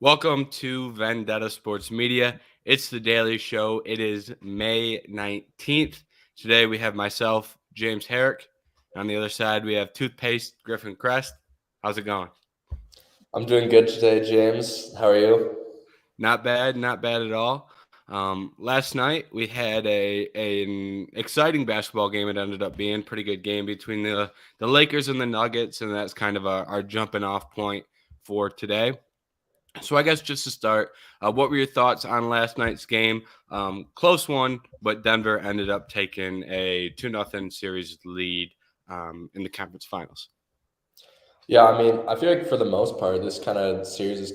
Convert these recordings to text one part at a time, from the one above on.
Welcome to Vendetta Sports Media. It's the daily show. It is May 19th. Today we have myself, James Herrick. On the other side, we have Toothpaste Griffin Crest. How's it going? I'm doing good today, James. How are you? Not bad at all. Last night we had an exciting basketball game. It ended up being a pretty good game between the Lakers and the Nuggets, and that's kind of our jumping off point for today. So I guess just to start, what were your thoughts on last night's game? Close one, but Denver ended up taking a 2-0 series lead in the conference finals. Yeah, I feel like for the most part, this kind of series has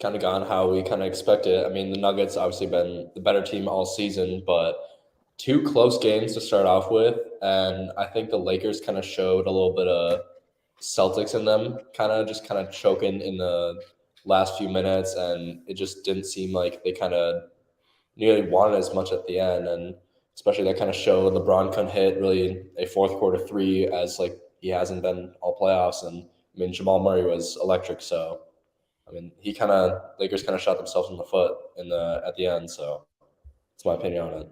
kind of gone how we kind of expected. The Nuggets obviously been the better team all season, but two close games to start off with, and I think the Lakers kind of showed a little bit of Celtics in them, kind of choking in the last few minutes, and it just didn't seem like they kind of nearly wanted as much at the end, and especially that kind of showed LeBron couldn't hit really a fourth quarter three as like he hasn't been all playoffs, and Jamal Murray was electric, so he kind of Lakers kind of shot themselves in the foot in the at the end, so that's my opinion on it.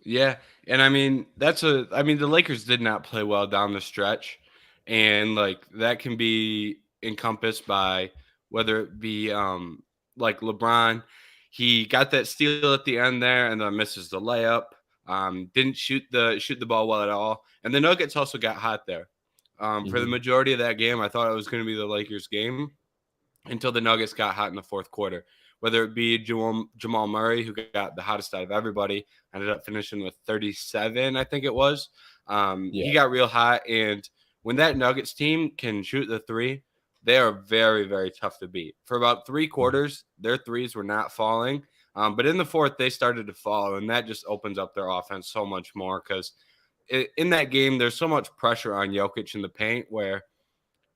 Yeah, and the Lakers did not play well down the stretch, and like that can be encompassed by whether it be like LeBron, he got that steal at the end there and then misses the layup. Didn't shoot the ball well at all, and the Nuggets also got hot there. For the Mm-hmm. majority of that game, I thought it was going to be the Lakers' game until the Nuggets got hot in the fourth quarter. Whether it be Jamal Murray, who got the hottest out of everybody, ended up finishing with 37, I think it was. He Yeah. got real hot, and when that Nuggets team can shoot the three, they are very, very tough to beat. For about three quarters, their threes were not falling. But in the fourth, they started to fall, and that just opens up their offense so much more because in that game, there's so much pressure on Jokic in the paint where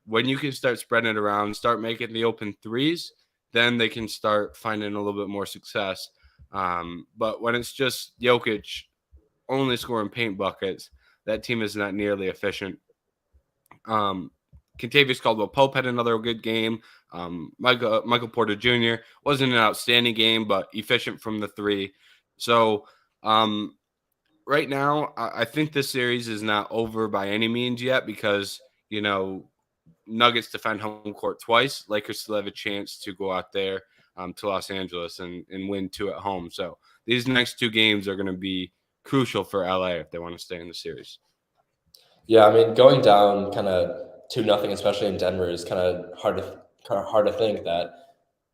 when you can start spreading it around, start making the open threes, then they can start finding a little bit more success. But when it's just Jokic only scoring paint buckets, that team is not nearly efficient. Um, Contavious Caldwell Pope had another good game. Michael Porter Jr. wasn't an outstanding game, but efficient from the three. So right now, I think this series is not over by any means yet because Nuggets defend home court twice. Lakers still have a chance to go out there to Los Angeles and win two at home. So these next two games are going to be crucial for LA if they want to stay in the series. Yeah, going down kind of 2-0, especially in Denver, is kind of hard to think that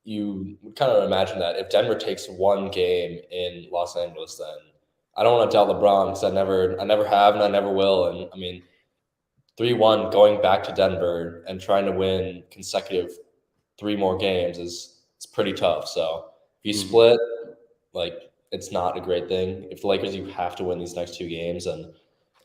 you would kind of imagine that if Denver takes one game in Los Angeles, then I don't want to doubt LeBron because I never have, and I never will. And 3-1 going back to Denver and trying to win consecutive three more games is it's pretty tough. So if you split, like it's not a great thing. If the Lakers, you have to win these next two games, and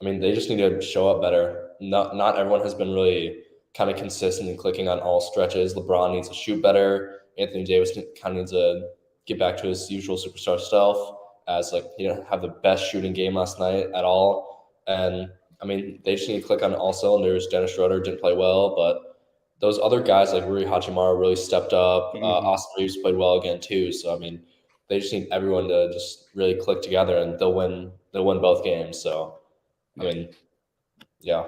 they just need to show up better. Not everyone has been really kind of consistent and clicking on all stretches. LeBron needs to shoot better. Anthony Davis kind of needs to get back to his usual superstar self, as like he didn't have the best shooting game last night at all. And they just need to click on all cylinders. Dennis Schroeder didn't play well, but those other guys like Rui Hachimura really stepped up. Austin Reeves played well again too. So they just need everyone to just really click together, and they'll win. They'll win both games. So yeah.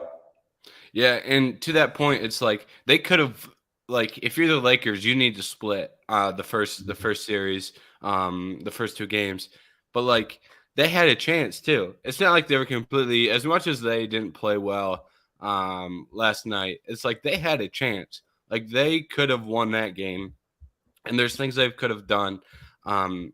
Yeah, and to that point, it's like they could have, like, if you're the Lakers, you need to split the first series, the first two games. But like they had a chance too. It's not like they were completely, as much as they didn't play well last night. It's like they had a chance. Like they could have won that game, and there's things they could have done. Um,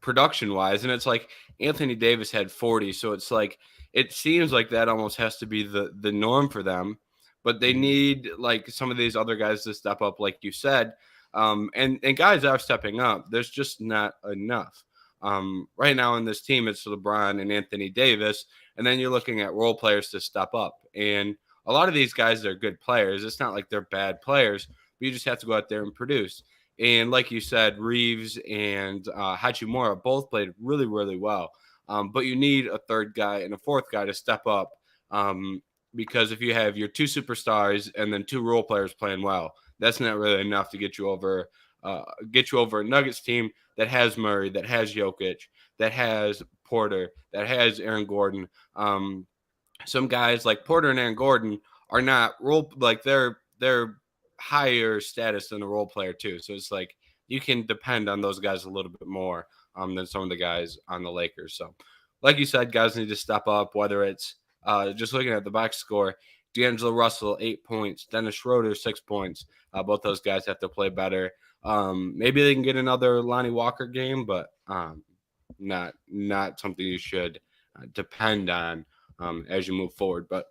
Production wise, and it's like Anthony Davis had 40, so it's like it seems like that almost has to be the norm for them, but they Mhm. need like some of these other guys to step up, like you said, and guys are stepping up. There's just not enough right now in this team. It's LeBron and Anthony Davis, and then you're looking at role players to step up, and a lot of these guys are good players. It's not like they're bad players, but you just have to go out there and produce. And like you said, Reeves and Hachimura both played really, really well. But you need a third guy and a fourth guy to step up because if you have your two superstars and then two role players playing well, that's not really enough to get you over get you over a Nuggets team that has Murray, that has Jokic, that has Porter, that has Aaron Gordon. Some guys like Porter and Aaron Gordon are not role like they're higher status than a role player too. So it's like you can depend on those guys a little bit more than some of the guys on the Lakers. So, like you said, guys need to step up. Whether it's just looking at the box score, D'Angelo Russell 8 points, Dennis Schroeder 6 points. Both those guys have to play better. Maybe they can get another Lonnie Walker game, but not something you should depend on as you move forward. But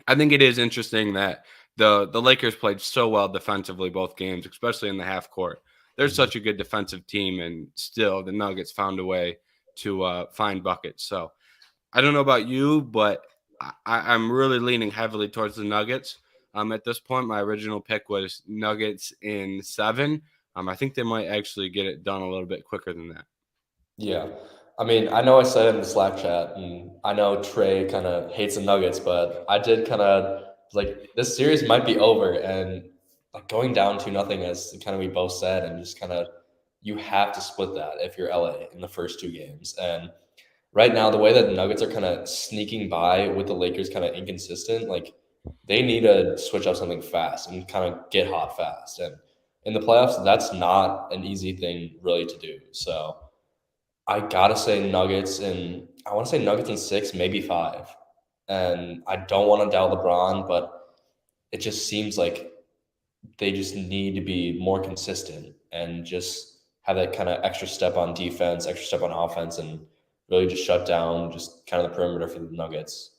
I think it is interesting that the Lakers played so well defensively both games, especially in the half court. They're Mhm. such a good defensive team, and still the Nuggets found a way to find buckets. So I don't know about you, but I'm really leaning heavily towards the Nuggets. At this point, my original pick was Nuggets in 7. I think they might actually get it done a little bit quicker than that. Yeah. I mean, I know I said it in the Slack chat, and I know Trey kind of hates the Nuggets, but I did kind of like this series might be over, and like going down 2-0, as kind of we both said, and just kind of you have to split that if you're LA in the first two games. And right now, the way that the Nuggets are kind of sneaking by with the Lakers kind of inconsistent, like they need to switch up something fast and kind of get hot fast. And in the playoffs, that's not an easy thing really to do. So I gotta say Nuggets, and I want to say Nuggets in 6, maybe 5. And I don't want to doubt LeBron, but it just seems like they just need to be more consistent and just have that kind of extra step on defense, extra step on offense, and really just shut down just kind of the perimeter for the Nuggets.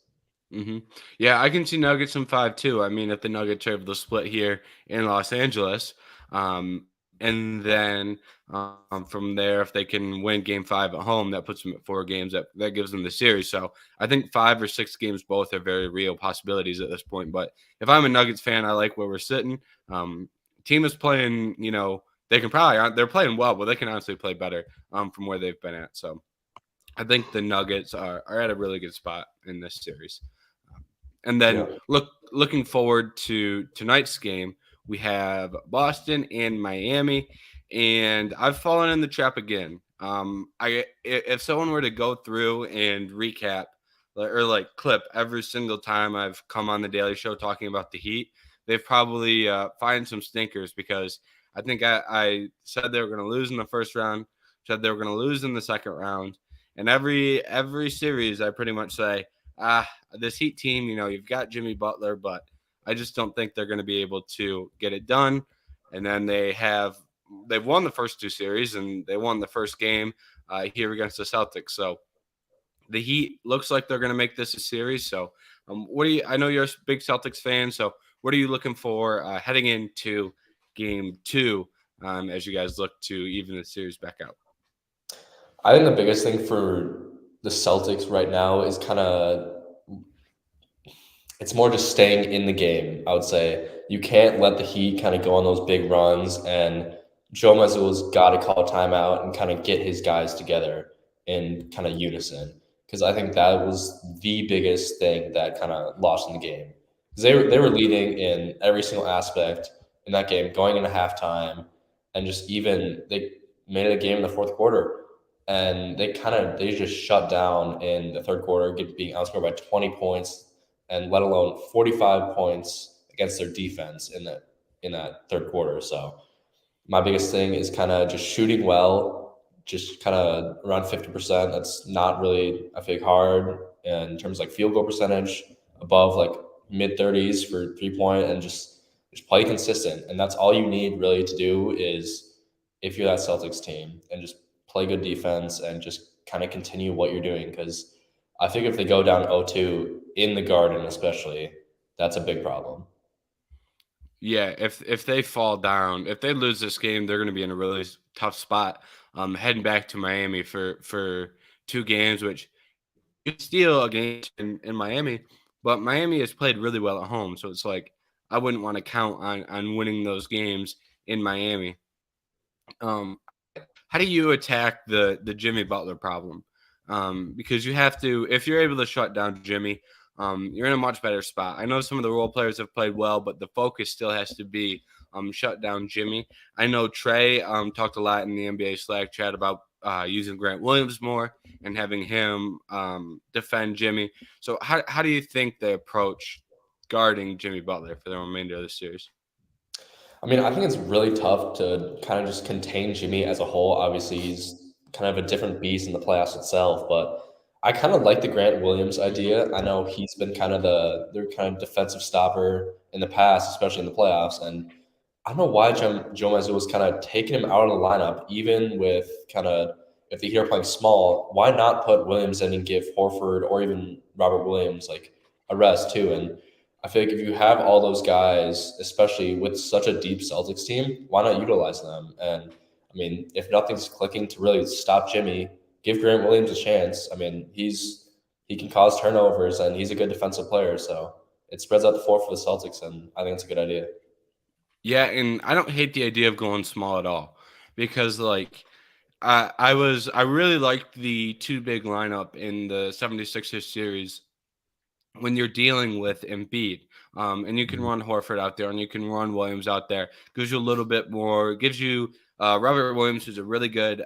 hmm Yeah, I can see Nuggets in 5 too. I mean, if the Nuggets are able to split here in Los Angeles, and then from there, if they can win Game 5 at home, that puts them at 4 games. That gives them the series. So I think 5 or 6 games both are very real possibilities at this point. But if I'm a Nuggets fan, I like where we're sitting. Team is playing. They can probably they're playing well, but they can honestly play better from where they've been at. So I think the Nuggets are at a really good spot in this series. And Yeah. then looking forward to tonight's game, we have Boston and Miami, and I've fallen in the trap again. If someone were to go through and recap or like clip every single time I've come on the Daily Show talking about the Heat, they've probably find some stinkers because I think I said they were going to lose in the first round, said they were going to lose in the second round, and every series I pretty much say this Heat team, you've got Jimmy Butler, but I just don't think they're going to be able to get it done. And then they've won the first 2 series and they won the first game here against the Celtics. So the Heat looks like they're going to make this a series. So I know you're a big Celtics fan. So what are you looking for heading into game 2 as you guys look to even the series back out? I think the biggest thing for the Celtics right now is kind of it's more just staying in the game. I would say you can't let the Heat kind of go on those big runs, and Joe Mazzulla's got to call timeout and kind of get his guys together in kind of unison. Because I think that was the biggest thing that kind of lost in the game. Because they were leading in every single aspect in that game, going into halftime, and just even they made it a game in the fourth quarter. And they just shut down in the third quarter, being outscored by 20 points, and let alone 45 points against their defense in that third quarter. So my biggest thing is kind of just shooting well, just kind of around 50%. That's not really, I think, hard in terms of like field goal percentage, above like mid 30s for 3 point, and just play consistent. And that's all you need really to do is if you're that Celtics team, and just play good defense and just kind of continue what you're doing. Because I think if they go down 0-2 in the Garden, especially, that's a big problem. Yeah, if they fall down, if they lose this game, they're going to be in a really tough spot. Heading back to Miami for 2 games, which you steal a game in Miami, but Miami has played really well at home, so it's like I wouldn't want to count on winning those games in Miami. Um, how do you attack the Jimmy Butler problem? Because you have to, if you're able to shut down Jimmy, you're in a much better spot. I know some of the role players have played well, but the focus still has to be shut down Jimmy. I know Trey talked a lot in the NBA Slack chat about using Grant Williams more and having him defend Jimmy. So how do you think they approach guarding Jimmy Butler for the remainder of the series? I mean, I think it's really tough to kind of just contain Jimmy as a whole. Obviously, he's kind of a different beast in the playoffs itself, but I kind of like the Grant Williams idea. I know he's been kind of their kind of defensive stopper in the past, especially in the playoffs, and I don't know why Joe Mazzulla was kind of taking him out of the lineup, even with kind of if the Heat are playing small. Why not put Williams in and give Horford or even Robert Williams like a rest too? And I feel like if you have all those guys, especially with such a deep Celtics team, why not utilize them? And I mean, if nothing's clicking to really stop Jimmy, give Grant Williams a chance. I mean, he can cause turnovers and he's a good defensive player, so it spreads out the floor for the Celtics, and I think it's a good idea. Yeah, and I don't hate the idea of going small at all because like I really liked the two big lineup in the 76ers series when you're dealing with Embiid. And you can Mhm. run Horford out there and you can run Williams out there. Gives you a little bit more, gives you Robert Williams, who's a really good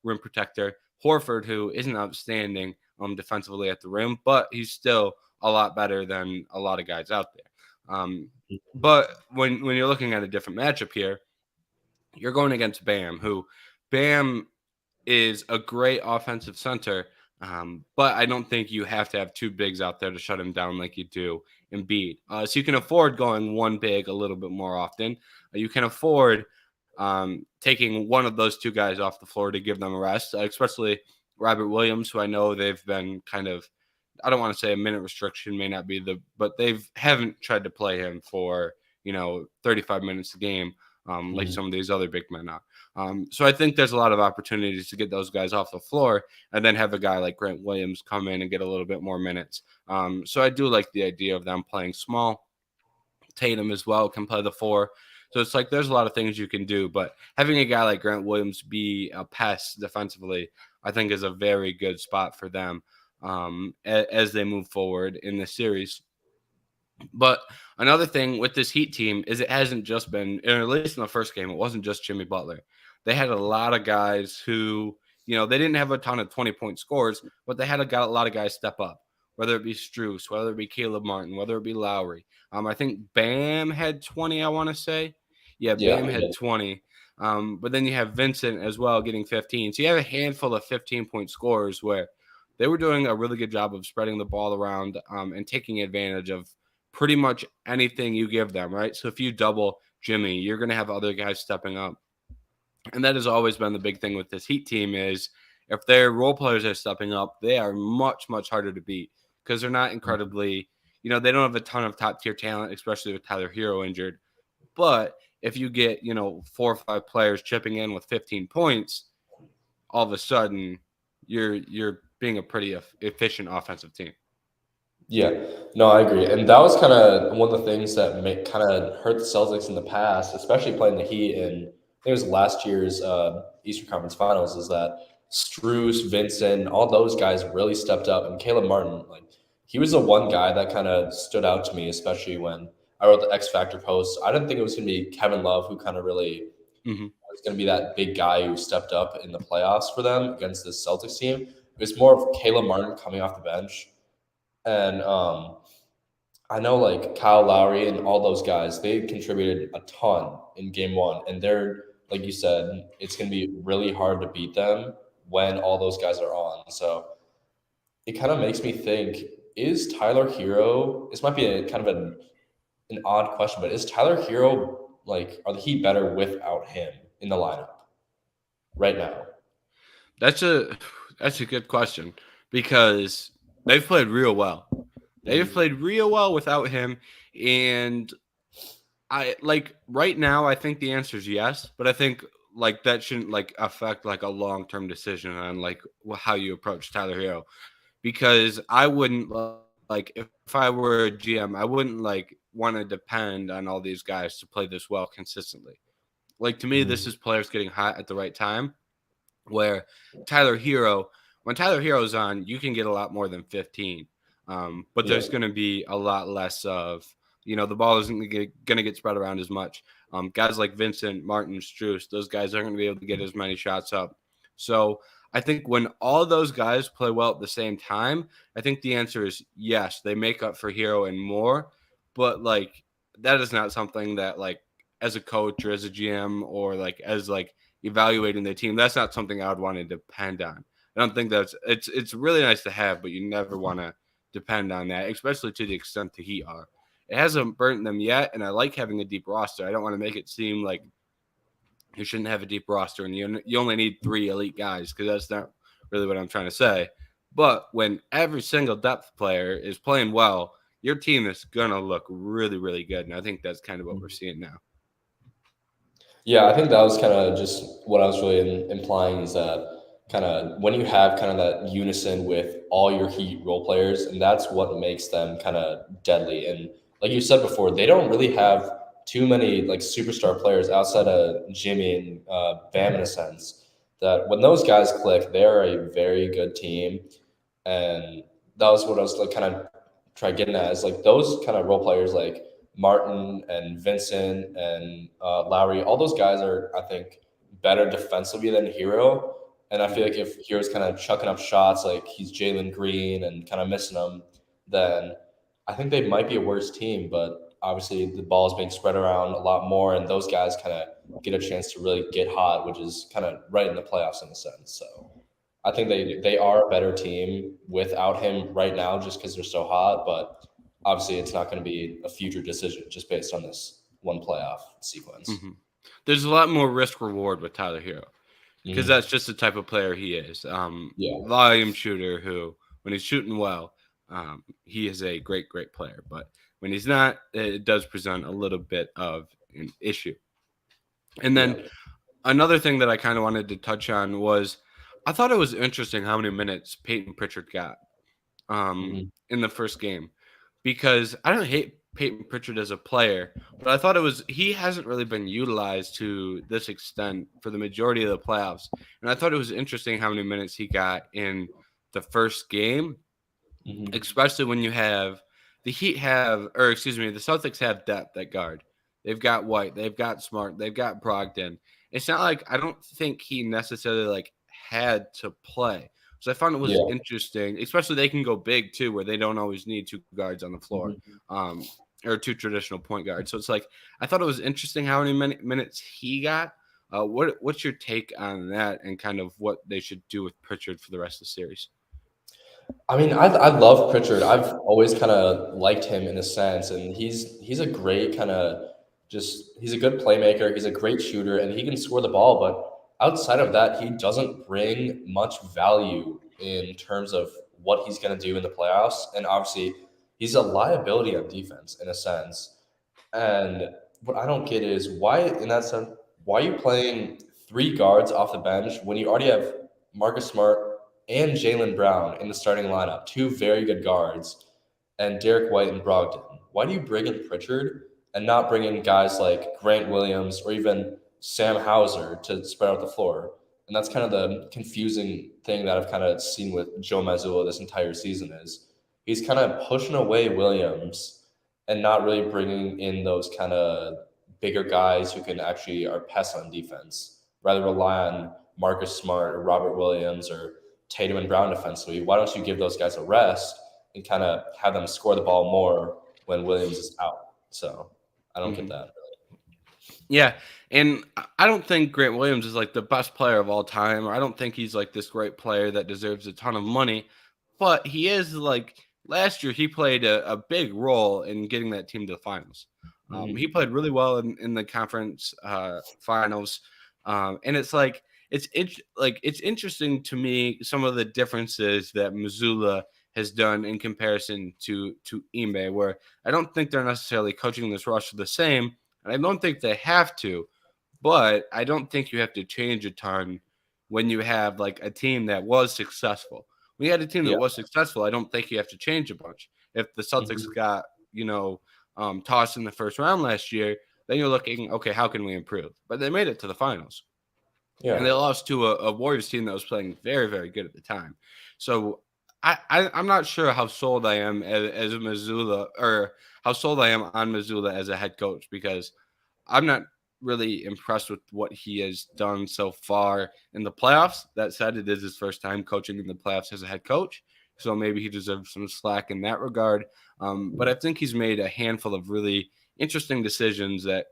rim protector. Horford, who isn't outstanding defensively at the rim, but he's still a lot better than a lot of guys out there. But when you're looking at a different matchup here, you're going against Bam, who Bam is a great offensive center, but I don't think you have to have two bigs out there to shut him down like you do Embiid. So you can afford going one big a little bit more often. You can afford taking one of those two guys off the floor to give them a rest, especially Robert Williams, who I know they've been kind of. I don't want to say a minute restriction may not be but they've haven't tried to play him for 35 minutes a game like Mhm. some of these other big men are. So I think there's a lot of opportunities to get those guys off the floor and then have a guy like Grant Williams come in and get a little bit more minutes. So I do like the idea of them playing small. Tatum as well can play the four. So it's like there's a lot of things you can do, but having a guy like Grant Williams be a pest defensively, I think is a very good spot for them as they move forward in the series. But another thing with this Heat team is it hasn't just been, or at least in the first game, it wasn't just Jimmy Butler. They had a lot of guys who, they didn't have a ton of 20-point scores, but they had a lot of guys step up, whether it be Struess, whether it be Caleb Martin, whether it be Lowry. I think Bam had 20, I want to say. Yeah, Yeah, Bam he had did. 20. But then you have Vincent as well getting 15. So you have a handful of 15-point scorers where they were doing a really good job of spreading the ball around and taking advantage of pretty much anything you give them, right? So if you double Jimmy, you're going to have other guys stepping up. And that has always been the big thing with this Heat team is if their role players are stepping up, they are much, much harder to beat because they're not incredibly, they don't have a ton of top tier talent, especially with Tyler Hero injured. But if you get, 4 or 5 players chipping in with 15 points, all of a sudden you're being a pretty efficient offensive team. Yeah, no, I agree, and that was kind of one of the things that kind of hurt the Celtics in the past, especially playing the Heat in I think it was last year's Eastern Conference Finals. Is that Strus, Vincent, all those guys really stepped up, and Caleb Martin, like he was the one guy that kind of stood out to me, especially when I wrote the X Factor post. I didn't think it was going to be Kevin Love who kind of really Mm-hmm. was going to be that big guy who stepped up in the playoffs for them against this Celtics team. It was more of Caleb Martin coming off the bench. And I know like Kyle Lowry and all those guys, they contributed a ton in game one. And they're, like you said, it's going to be really hard to beat them when all those guys are on. So it kind of makes me think, is Tyler Hero, this might be a kind of an odd question, but is Tyler Hero, like, are the Heat better without him in the lineup right now? That's a that's a good question because they've played real well. They've Mhm. played real well without him, and I like right now. I think the answer is yes, but I think like that shouldn't like affect like a long term decision on like how you approach Tyler Hero because I wouldn't like if I were a GM, I wouldn't like want to depend on all these guys to play this well consistently. Like to me, this is Mhm. players getting hot at the right time where Tyler Hero, when Tyler Hero's on, you can get a lot more than 15. But Yeah. there's going to be a lot less of, the ball isn't going to get spread around as much. Guys like Vincent, Martin, Struess, those guys aren't going to be able to get as many shots up. So I think when all those guys play well at the same time, I think the answer is yes, they make up for Hero and more. But like that is not something that like as a coach or as a GM or like as like evaluating the team, that's not something I would want to depend on. I don't think it's really nice to have, but you never want to depend on that, especially to the extent the Heat are. It hasn't burnt them yet, and I like having a deep roster. I don't want to make it seem like you shouldn't have a deep roster and you only need 3 elite guys, because that's not really what I'm trying to say. But when every single depth player is playing well, your team is going to look really, really good. And I think that's kind of what we're seeing now. Yeah, I think that was kind of just what I was really implying is that kind of when you have kind of that unison with all your Heat role players, and that's what makes them kind of deadly. And like you said before, they don't really have too many like superstar players outside of Jimmy and Bam in a sense. That when those guys click, they're a very good team, and that was what I was like kind of trying getting at is like those kind of role players like Martin and Vincent and Lowry, all those guys are, I think, better defensively than Hero. And I feel like if Hero's kind of chucking up shots like he's Jalen Green and kind of missing them, then I think they might be a worse team. But obviously, the ball is being spread around a lot more, and those guys kind of get a chance to really get hot, which is kind of right in the playoffs in a sense. So I think they are a better team without him right now, just because they're so hot. But obviously, it's not going to be a future decision just based on this one playoff sequence. Mm-hmm. There's a lot more risk reward with Tyler Hero, because Mm-hmm. that's just the type of player he is. Yeah. Volume shooter who, when he's shooting well, he is a great, great player. But when he's not, it does present a little bit of an issue. And Yeah. then another thing that I kind of wanted to touch on was I thought it was interesting how many minutes Peyton Pritchard got Mm-hmm. in the first game, because I don't hate Peyton Pritchard as a player, but I thought he hasn't really been utilized to this extent for the majority of the playoffs. And I thought it was interesting how many minutes he got in the first game, Mm-hmm. especially when you have the Celtics have depth at guard. They've got White, they've got Smart, they've got Brogdon. It's not like I don't think he necessarily like had to play. So I found it was Yeah. interesting, especially they can go big too, where they don't always need 2 guards on the floor, Mm-hmm. um, or 2 traditional point guards. So it's like I thought it was interesting how many minutes he got. What's your take on that, and kind of what they should do with Pritchard for the rest of the series? I mean, I love Pritchard. I've always kind of liked him in a sense, and he's a great kind of just he's a good playmaker. He's a great shooter, and he can score the ball. But outside of that, he doesn't bring much value in terms of what he's going to do in the playoffs. And obviously, he's a liability on defense in a sense. And what I don't get is why, in that sense, why are you playing 3 guards off the bench when you already have Marcus Smart and Jalen Brown in the starting lineup, 2 very good guards, and Derek White and Brogdon? Why do you bring in Pritchard and not bring in guys like Grant Williams or even Sam Hauser to spread out the floor? And that's kind of the confusing thing that I've kind of seen with Joe Mazzulla this entire season is he's kind of pushing away Williams and not really bringing in those kind of bigger guys who can actually are pests on defense. Rather rely on Marcus Smart or Robert Williams or Tatum and Brown defensively. Why don't you give those guys a rest and kind of have them score the ball more when Williams is out? So I don't get Mm-hmm. that. Yeah, and I don't think Grant Williams is like the best player of all time, or I don't think he's like this great player that deserves a ton of money, but he is like last year he played a big role in getting that team to the finals. He Mm-hmm. played really well in the conference finals, and it's interesting to me some of the differences that Missoula has done in comparison to Ime, where I don't think they're necessarily coaching this roster the same. And I don't think they have to, but I don't think you have to change a ton when you have like a team that was successful. When you had a team that Yeah. was successful, I don't think you have to change a bunch. If the Celtics Mm-hmm. got, tossed in the first round last year, then you're looking, okay, how can we improve? But they made it to the finals. And Yeah. they lost to a Warriors team that was playing very, very good at the time. So I'm not sure how sold I am as Missoula, or how sold I am on Missoula as a head coach, because I'm not really impressed with what he has done so far in the playoffs. That said, it is his first time coaching in the playoffs as a head coach, so maybe he deserves some slack in that regard. But I think he's made a handful of really interesting decisions that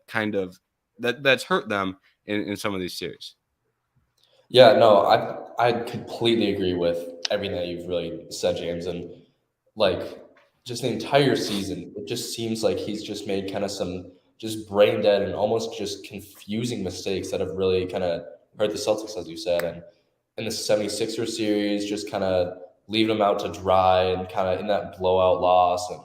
that's hurt them in some of these series. Yeah, no, I completely agree with everything that you've really said, James. And like just the entire season, it just seems like he's just made kind of some just brain dead and almost just confusing mistakes that have really kind of hurt the Celtics, as you said. And in the 76ers series, just kind of leaving them out to dry and kind of in that blowout loss. And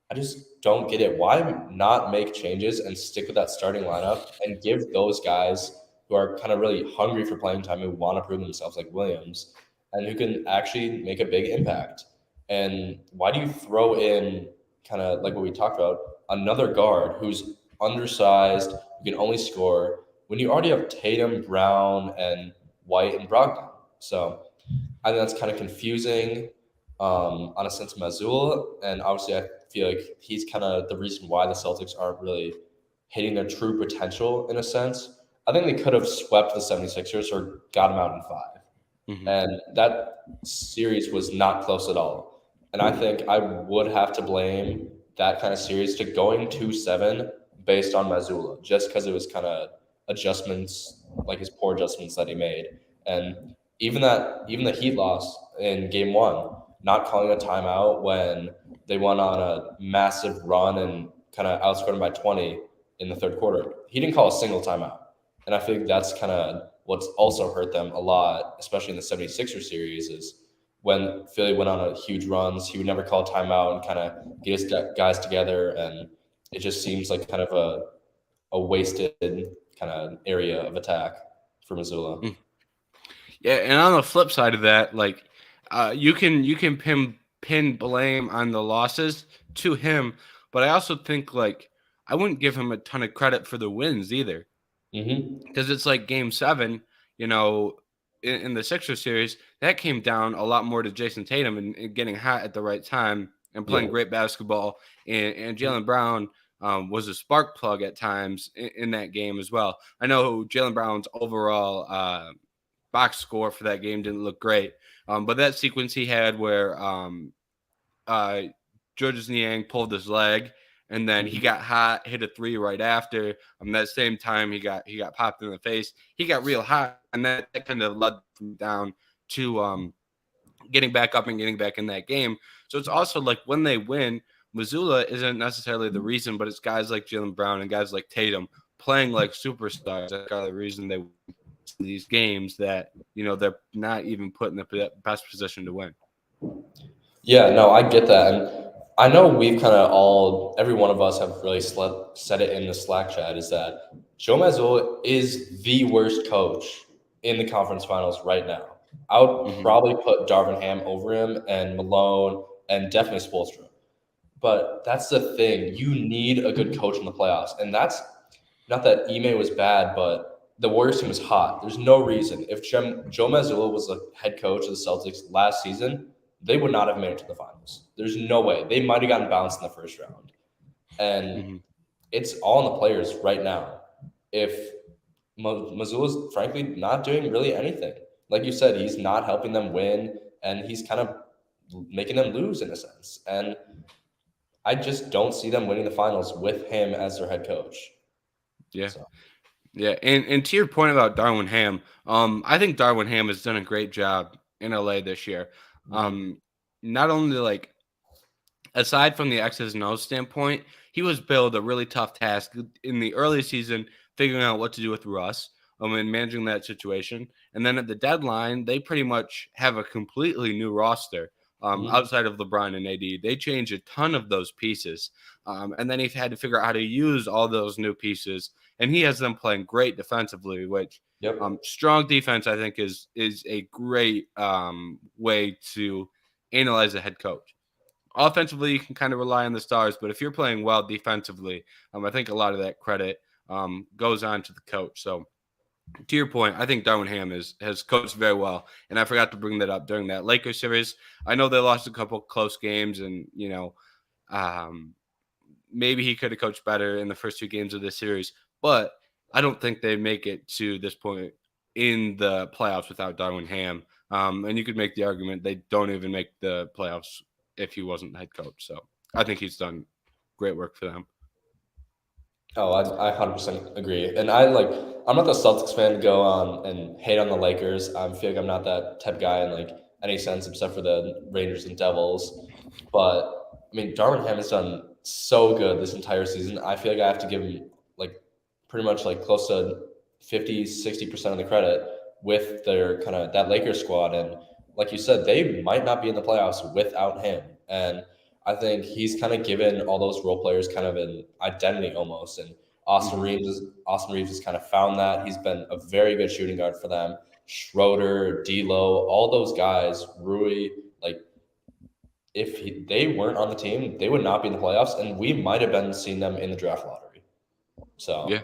I just don't get it. Why not make changes and stick with that starting lineup and give those guys who are kind of really hungry for playing time, who want to prove themselves, like Williams, and who can actually make a big impact? And why do you throw in kind of like what we talked about, another guard who's undersized, who can only score when you already have Tatum, Brown, and White and Brogdon? So I think that's kind of confusing on a sense of Mazzulla. And obviously, I feel like he's kind of the reason why the Celtics aren't really hitting their true potential in a sense. I think they could have swept the 76ers or got them out in five. Mm-hmm. And that series was not close at all. And I think I would have to blame that kind of series to going 2-7 based on Mazzulla, just because it was kind of adjustments, like his poor adjustments that he made. And even the Heat loss in game one, not calling a timeout when they went on a massive run and kind of outscored him by 20 in the third quarter. He didn't call a single timeout. And I think that's kind of what's also hurt them a lot, especially in the 76er series, is when Philly went on a huge runs, he would never call a timeout and kind of get his guys together. And it just seems like kind of a wasted kind of area of attack for Missoula. Yeah, and on the flip side of that, like you can pin blame on the losses to him, but I also think like I wouldn't give him a ton of credit for the wins either, Mm-hmm. because it's like Game 7, you know, in the Sixers series that came down a lot more to Jason Tatum and getting hot at the right time and Yeah. playing great basketball, and Jaylen Brown. Was a spark plug at times in that game as well. I know Jaylen Brown's overall box score for that game didn't look great. But that sequence he had where uh, Georges Niang pulled his leg and then he Mm-hmm. got hot, hit a three right after. That same time he got popped in the face. He got real hot, and that kind of led him down to getting back up and getting back in that game. So it's also like when they win, Missoula isn't necessarily the reason, but it's guys like Jaylen Brown and guys like Tatum playing like superstars that are the reason they win these games that, they're not even put in the best position to win. Yeah, no, I get that. And I know we've kind of every one of us have really said it in the Slack chat, is that Joe Mazzulla is the worst coach in the conference finals right now. I would Mm-hmm. probably put Darvin Ham over him and Malone and definitely Spoelstra. But that's the thing. You need a good coach in the playoffs. And that's not that Ime was bad, but the Warriors team was hot. There's no reason. If Joe Mazzulla was the head coach of the Celtics last season, they would not have made it to the finals. There's no way. They might have gotten bounced in the first round. And Mm-hmm. it's all on the players right now. If Missoula's frankly not doing really anything. Like you said, he's not helping them win, and he's kind of making them lose in a sense. And I just don't see them winning the finals with him as their head coach. Yeah. So. Yeah. And to your point about Darvin Ham, I think Darvin Ham has done a great job in LA this year. Mm-hmm. Not only like aside from the X's and O's standpoint, he was billed a really tough task in the early season, figuring out what to do with Russ, and managing that situation. And then at the deadline, they pretty much have a completely new roster Mm-hmm. outside of LeBron and AD. They change a ton of those pieces. And then he's had to figure out how to use all those new pieces. And he has them playing great defensively, which Yep. strong defense, I think, is a great way to analyze a head coach. Offensively, you can kind of rely on the stars, but if you're playing well defensively, I think a lot of that credit goes on to the coach. So, to your point, I think Darvin Ham has coached very well, and I forgot to bring that up during that Lakers series. I know they lost a couple close games, and um, maybe he could have coached better in the first two games of this series, but I don't think they make it to this point in the playoffs without Darwin Ham. And you could make the argument they don't even make the playoffs if he wasn't the head coach. So I think he's done great work for them. Oh, I 100% agree. And I'm not the Celtics fan to go on and hate on the Lakers. I feel like I'm not that type of guy in like any sense except for the Rangers and Devils. But I mean, Darvin Ham has done so good this entire season. I feel like I have to give him like pretty much like close to 50, 60% of the credit with their kind of that Lakers squad. And like you said, they might not be in the playoffs without him. And I think he's kind of given all those role players kind of an identity almost. And Mm-hmm. Austin Reeves has kind of found that. He's been a very good shooting guard for them. Schroeder, D'Lo, all those guys, Rui, like if they weren't on the team, they would not be in the playoffs, and we might have been seeing them in the draft lottery. So, Yeah.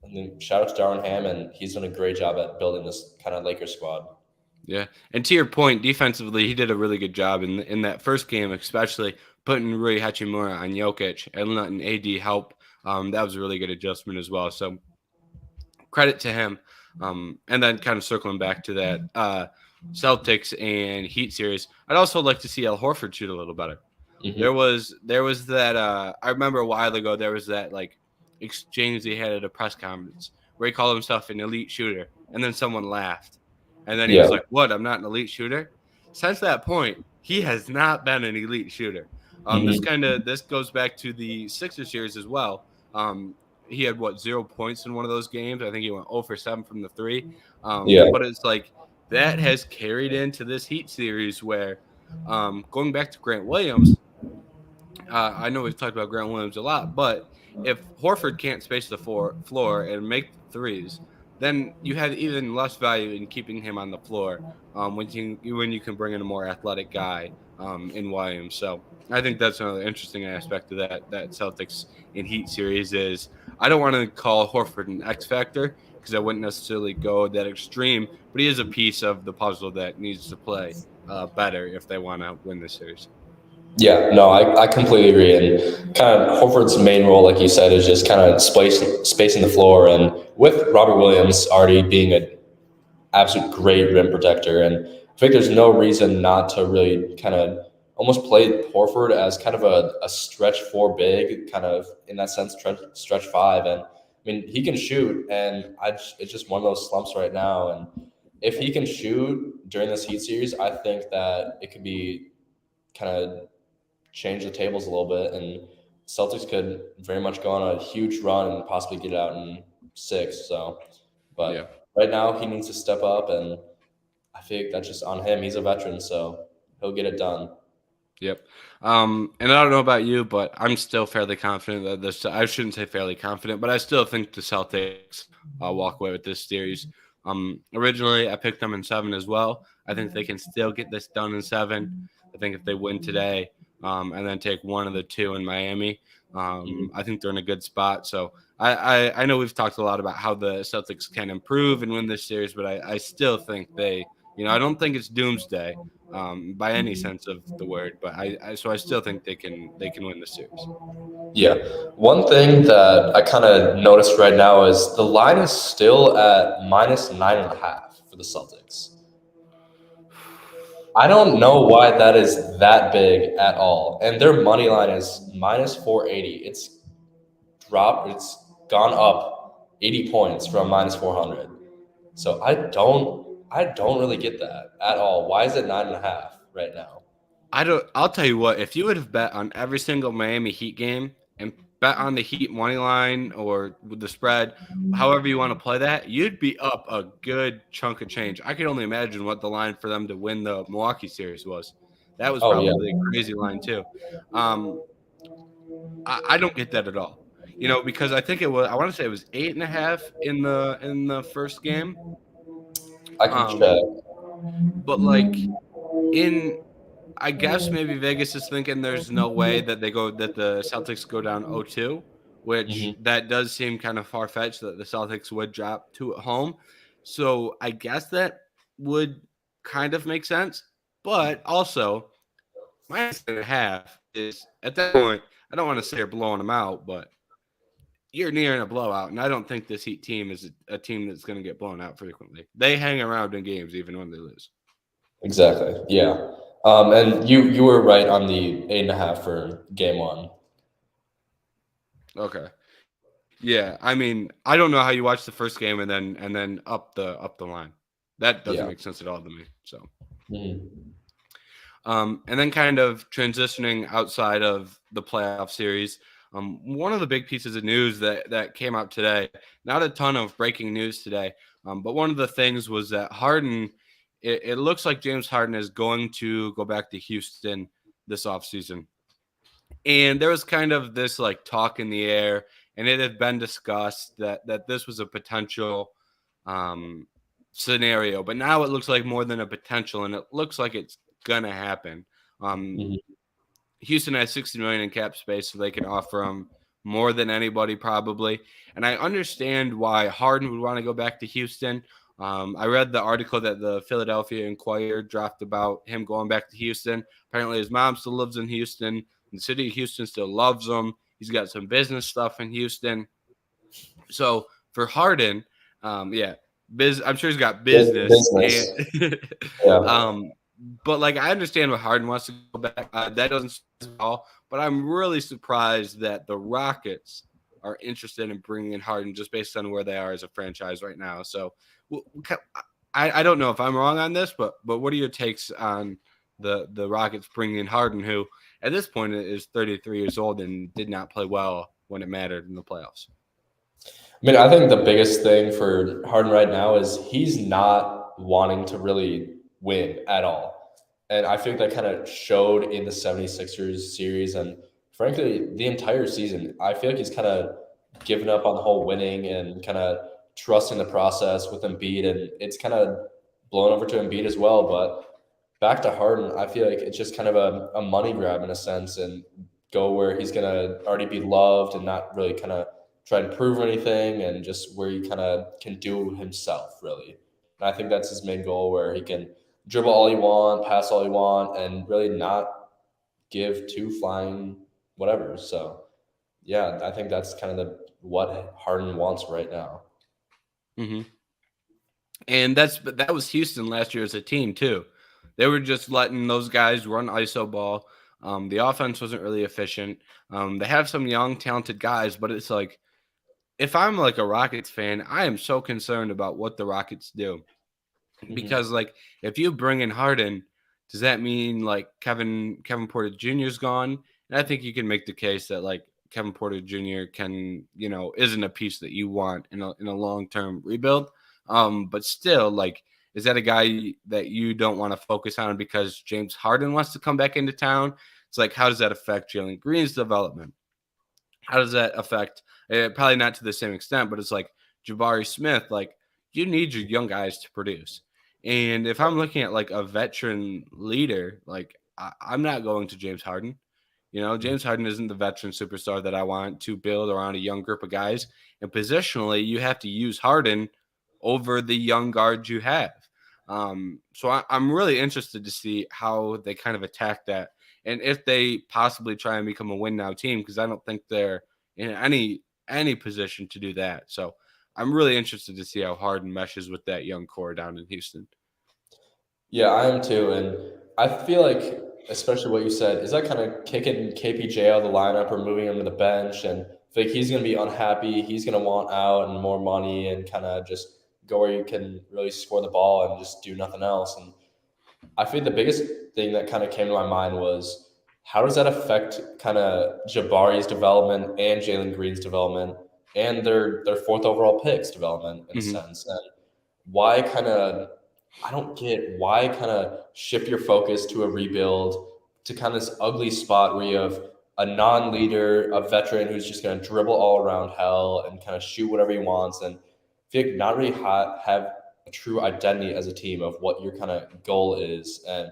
and then shout out to Darwin Ham, and he's done a great job at building this kind of Lakers squad. Yeah, and to your point, defensively, he did a really good job in that first game, especially putting Rui Hachimura on Jokic and letting AD help. That was a really good adjustment as well. So credit to him. And then kind of circling back to that Celtics and Heat series, I'd also like to see Al Horford shoot a little better. Mm-hmm. There was that I remember a while ago there was that like exchange he had at a press conference where he called himself an elite shooter, and then someone laughed, and then he was Yeah. like, "What? I'm not an elite shooter." Since that point, he has not been an elite shooter. Mm-hmm. This goes back to the Sixers series as well. He had 0 points in one of those games. I think he went 0 for 7 from the three. Yeah. But it's like that has carried into this Heat series where going back to Grant Williams. I know we've talked about Grant Williams a lot, but if Horford can't space the floor and make the threes, then you have even less value in keeping him on the floor when you can bring in a more athletic guy in Williams. So I think that's another interesting aspect of that Celtics in Heat series is I don't want to call Horford an X factor because I wouldn't necessarily go that extreme, but he is a piece of the puzzle that needs to play better if they want to win this series. Yeah, no, I completely agree. And kind of Horford's main role, like you said, is just kind of spacing the floor. And with Robert Williams already being an absolute great rim protector, and I think there's no reason not to really kind of almost play Horford as kind of a stretch four big, kind of in that sense, stretch five. And I mean, he can shoot, and it's just one of those slumps right now. And if he can shoot during this Heat series, I think that it could be kind of change the tables a little bit, and Celtics could very much go on a huge run and possibly get out in six. So, Yeah. but right now he needs to step up, and I think that's just on him. He's a veteran, so he'll get it done. Yep. And I don't know about you, but I'm still fairly confident that this. I shouldn't say fairly confident, but I still think the Celtics walk away with this series. Originally, I picked them in 7 as well. I think they can still get this done in 7. I think if they win today, and then take one of the two in Miami, Mhm. I think they're in a good spot. So I know we've talked a lot about how the Celtics can improve and win this series, but I still think they. I don't think it's doomsday by any sense of the word. But so I still think they can win the series. Yeah. One thing that I kind of noticed right now is the line is still at -9.5 for the Celtics. I don't know why that is that big at all. And their money line is -480. It's gone up 80 points from -400. So I don't really get that at all. Why is it 9.5 right now? I don't. I'll tell you what. If you would have bet on every single Miami Heat game and bet on the Heat money line or with the spread, however you want to play that, you'd be up a good chunk of change. I can only imagine what the line for them to win the Milwaukee series was. That was Oh yeah. probably a crazy line too. Um, I don't get that at all. Because I think it was. I want to say it was 8.5 in the first game. I can Um, check. but like in I guess maybe Vegas is thinking there's no way that the Celtics go down 0-2, which Hmm. that does seem kind of far fetched that the Celtics would drop 2 at home. So I guess that would kind of make sense. But also, -8.5 is at that point, I don't want to say you're blowing them out, but you're nearing a blowout, and I don't think this Heat team is a team that's going to get blown out frequently. They hang around in games even when they lose. Exactly. Yeah. And you were right on the 8.5 for game one. Okay. Yeah, I mean, I don't know how you watch the first game and then up the line. That doesn't Yeah. make sense at all to me. So, Mhm. and then kind of transitioning outside of the playoff series, one of the big pieces of news that came out today, not a ton of breaking news today, but one of the things was that Harden, it looks like James Harden is going to go back to Houston this offseason. And there was kind of this like talk in the air, and it had been discussed that this was a potential um, scenario, but now it looks like more than a potential, and it looks like it's gonna happen. Um, Mhm. Houston has 60 million in cap space, so they can offer him more than anybody probably. And I understand why Harden would want to go back to Houston. I read the article that the Philadelphia Inquirer dropped about him going back to Houston. Apparently, his mom still lives in Houston. The city of Houston still loves him. He's got some business stuff in Houston. So for Harden, yeah, I'm sure he's got business and Business. Yeah. um, but like I understand what Harden wants to go back. That doesn't surprise me at all. But I'm really surprised that the Rockets are interested in bringing in Harden just based on where they are as a franchise right now. So I don't know if I'm wrong on this, but what are your takes on the Rockets bringing in Harden, who at this point is 33 years old and did not play well when it mattered in the playoffs? I mean, I think the biggest thing for Harden right now is he's not wanting to really win at all. And I think that kind of showed in the 76ers series and frankly the entire season. I feel like he's kind of given up on the whole winning and kind of trusting the process with Embiid, and it's kind of blown over to Embiid as well. But back to Harden, I feel like it's just kind of a money grab in a sense, and go where he's gonna already be loved and not really kind of try and prove anything, and just where he kind of can do himself really. And I think that's his main goal, where he can dribble all he want, pass all he want, and really not give two flying whatever. So yeah, I think that's kind of the what Harden wants right now. Mm-hmm. And that was Houston last year as a team too. They were just letting those guys run ISO ball. The offense wasn't really efficient. They have some young, talented guys, but it's like if I'm like a Rockets fan, I am so concerned about what the Rockets do Hmm. because like if you bring in Harden, does that mean like Kevin Porter Jr.'s gone? And I think you can make the case that like Kevin Porter Jr. can isn't a piece that you want in a long term rebuild. But still, like, is that a guy that you don't want to focus on because James Harden wants to come back into town? It's like how does that affect Jalen Green's development? How does that affect? Probably not to the same extent, but it's like Jabari Smith. Like you need your young guys to produce. And if I'm looking at like a veteran leader, like I'm not going to James Harden. James Harden isn't the veteran superstar that I want to build around a young group of guys. And positionally, you have to use Harden over the young guards you have. So I'm really interested to see how they kind of attack that and if they possibly try and become a win now team because I don't think they're in any position to do that. So I'm really interested to see how Harden meshes with that young core down in Houston. Yeah, I am too, and I feel like, especially what you said, is that kind of kicking KPJ out of the lineup or moving him to the bench, and I feel like he's going to be unhappy. He's going to want out and more money, and kind of just go where you can really score the ball and just do nothing else. And I think the biggest thing that kind of came to my mind was how does that affect kind of Jabari's development and Jalen Green's development and their fourth overall picks development in a Hmm. sense, and why kind of I don't get why kind of shift your focus to a rebuild to kind of this ugly spot where you have a non-leader, a veteran who's just going to dribble all around hell and kind of shoot whatever he wants, and feel like not really have a true identity as a team of what your kind of goal is. And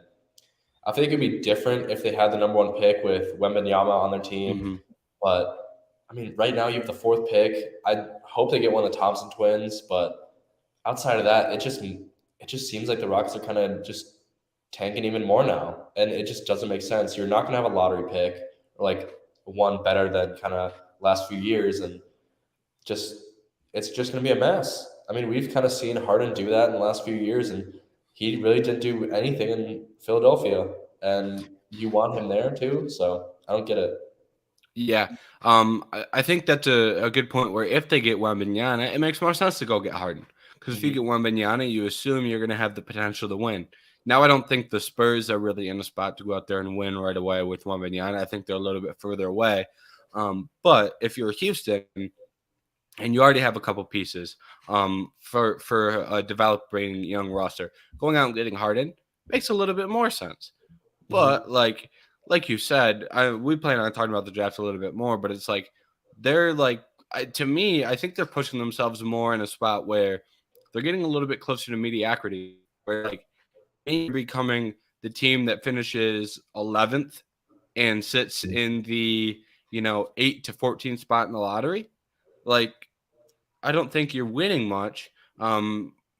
I think it'd be different if they had the number one pick with Wembanyama on their team, Hmm. but I mean, right now you have the fourth pick. I hope they get one of the Thompson twins, but outside of that, it just seems like the Rockets are kind of just tanking even more now, and it just doesn't make sense. You're not going to have a lottery pick or like one better than kind of last few years, and just it's just going to be a mess. I mean, we've kind of seen Harden do that in the last few years, and he really didn't do anything in Philadelphia. And you want him there too, so I don't get it. Yeah. I think that's a good point where if they get Wembanyama, it makes more sense to go get Harden. Because if you Mhm. get Wembanyama, you assume you're going to have the potential to win. Now, I don't think the Spurs are really in a spot to go out there and win right away with Wembanyama. I think they're a little bit further away. But if you're Houston and you already have a couple pieces for a developing young roster, going out and getting Harden makes a little bit more sense. Mhm. But like you said, we plan on talking about the draft a little bit more. But it's like they're like to me, I think they're pushing themselves more in a spot where they're getting a little bit closer to mediocrity. Where like maybe becoming the team that finishes 11th and sits in the 8 to 14 spot in the lottery. Like I don't think you're winning much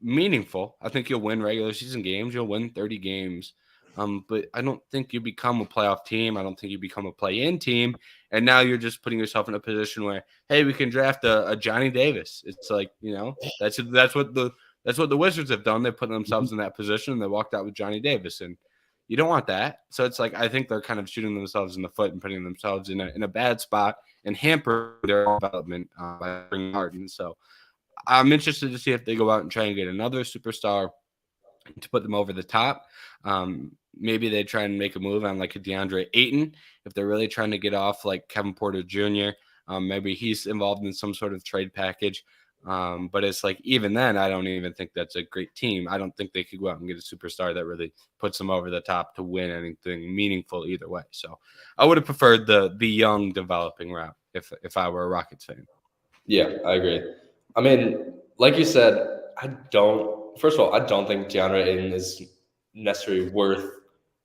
meaningful. I think you'll win regular season games. You'll win 30 games. But I don't think you become a playoff team. I don't think you become a play-in team. And now you're just putting yourself in a position where, hey, we can draft a Johnny Davis. It's like, that's what the Wizards have done. They put themselves Mhm. in that position and they walked out with Johnny Davis. And you don't want that. So it's like I think they're kind of shooting themselves in the foot and putting themselves in a bad spot and hampering their development by bringing Harden. So I'm interested to see if they go out and try and get another superstar to put them over the top. Maybe they try and make a move on like a DeAndre Ayton if they're really trying to get off like Kevin Porter Jr. Maybe he's involved in some sort of trade package. But it's like even then, I don't even think that's a great team. I don't think they could go out and get a superstar that really puts them over the top to win anything meaningful either way. So I would have preferred the young developing route if I were a Rockets fan. Yeah, I agree. I mean, like you said, I don't. First of all, I don't think DeAndre Ayton is necessarily worth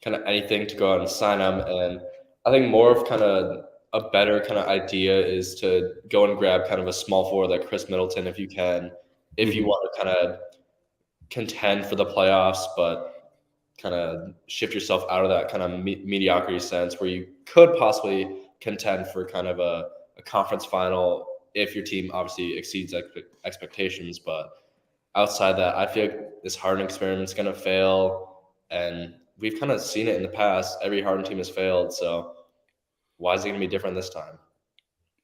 kind of anything to go out and sign him. And I think more of kind of a better kind of idea is to go and grab kind of a small forward like Chris Middleton if you can, if you Mhm. want to kind of contend for the playoffs, but kind of shift yourself out of that kind of mediocrity sense where you could possibly contend for kind of a conference final if your team obviously exceeds expectations. But outside that, I feel like this Harden experiment is going to fail. And we've kind of seen it in the past. Every Harden team has failed. So why is it going to be different this time?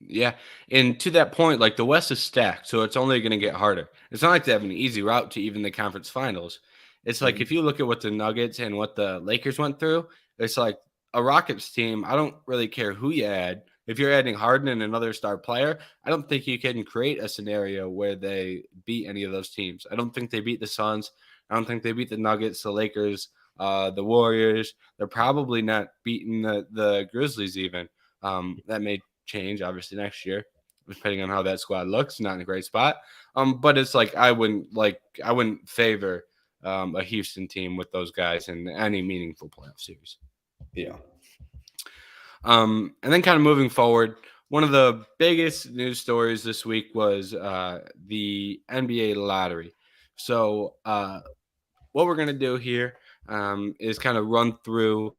Yeah. And to that point, like the West is stacked, so it's only going to get harder. It's not like they have an easy route to even the conference finals. It's like Mhm. if you look at what the Nuggets and what the Lakers went through, it's like a Rockets team. I don't really care who you add. If you're adding Harden and another star player, I don't think you can create a scenario where they beat any of those teams. I don't think they beat the Suns. I don't think they beat the Nuggets, the Lakers, the Warriors. They're probably not beating the Grizzlies even. That may change obviously next year, depending on how that squad looks. Not in a great spot. But it's like I wouldn't favor a Houston team with those guys in any meaningful playoff series. Yeah. And then kind of moving forward, one of the biggest news stories this week was the NBA lottery. So what we're gonna do here is kind of run through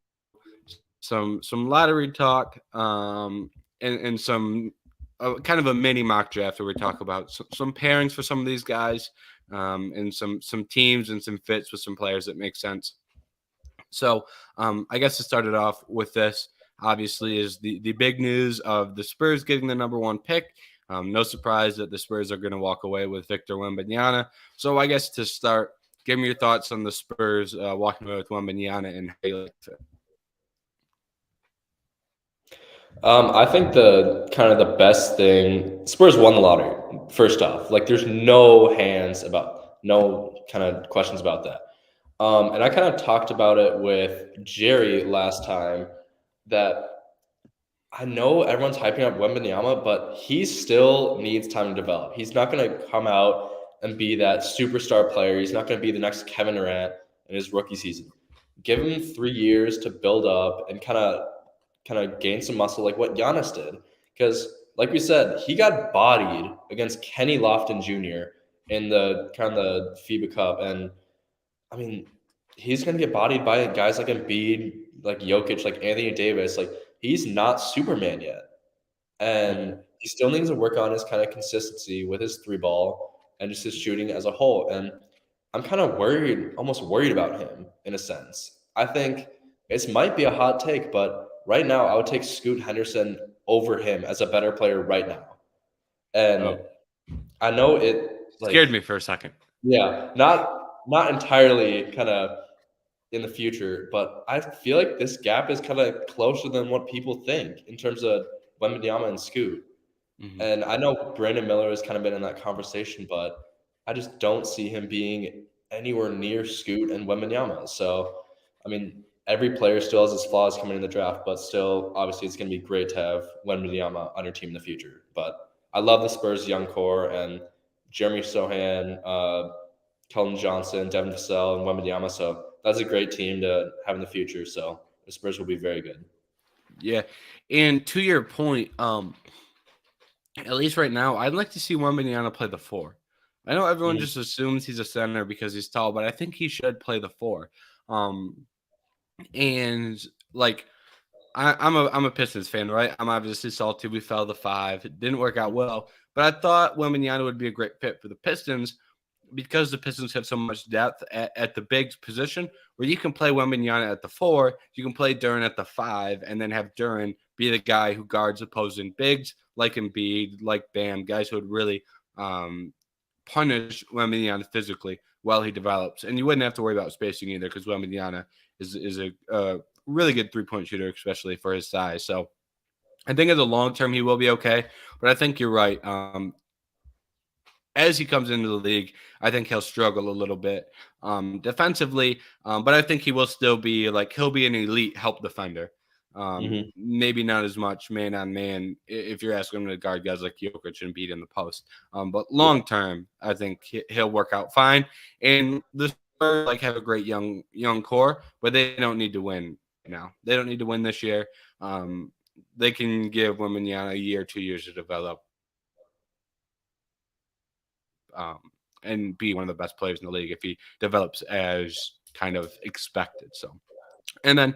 some lottery talk and some kind of a mini mock draft where we talk about some pairings for some of these guys and some teams and some fits with some players that make sense. So I guess to start it off with this, obviously, is the big news of the Spurs getting the number one pick. No surprise that the Spurs are going to walk away with Victor Wembanyama. So I guess to start, give me your thoughts on the Spurs walking away with Wembanyama and how you like it. I think the kind of the best thing Spurs won the lottery. First off, like there's no kind of questions about that. And I kind of talked about it with Jerry last time that I know everyone's hyping up Wembanyama, but he still needs time to develop. He's not going to come out and be that superstar player. He's not going to be the next Kevin Durant in his rookie season. Give him 3 years to build up and kind of gain some muscle like what Giannis did. Because like we said, he got bodied against Kenny Lofton Jr. in the kind of the FIBA Cup, and I mean, he's gonna get bodied by guys like Embiid, like Jokic, like Anthony Davis. Like he's not Superman yet. And he still needs to work on his kind of consistency with his three ball and just his shooting as a whole. And I'm kind of worried, almost worried about him in a sense. I think it might be a hot take, but right now I would take Scoot Henderson over him as a better player right now. And Oh, I know it scared me like for a second. yeah, not entirely kind of in the future, but I feel like this gap is kind of closer than what people think in terms of Wembanyama and Scoot. Hmm. And I know Brandon Miller has kind of been in that conversation, but I just don't see him being anywhere near Scoot and Wembanyama. So, I mean, every player still has his flaws coming in the draft, but still, obviously, it's going to be great to have Wembanyama on your team in the future. But I love the Spurs' young core and Jeremy Sohan, Keldon Johnson, Devin Vassell, and Wembanyama. So that's a great team to have in the future. So the Spurs will be very good. Yeah, and to your point, at least right now, I'd like to see Wembanyama play the four. I know everyone Mhm. just assumes he's a center because he's tall, but I think he should play the four. Um, and like I'm a Pistons fan, right? I'm obviously salty. We fell to five. It didn't work out well, but I thought Wembanyama would be a great fit for the Pistons because the Pistons have so much depth at the big position where you can play Wembanyama at the four, you can play Duran at the five, and then have Duran be the guy who guards opposing bigs like Embiid, like Bam, guys who would really um, punish Wembanyama physically while he develops. And you wouldn't have to worry about spacing either because Wembanyama is a really good 3-point shooter, especially for his size. So I think as a long term, he will be okay. But I think you're right. As he comes into the league, I think he'll struggle a little bit defensively, but I think he will still be like he'll be an elite help defender. Mhm. Maybe not as much man on man if you're asking him to guard guys like Jokic and beat in the post. But Yeah. long term, I think he'll work out fine. And the Spurs like have a great young core, but they don't need to win right now. They don't need to win this year. Um, they can give Wembanyama a year, 2 years to develop and be one of the best players in the league if he develops as kind of expected. So, and then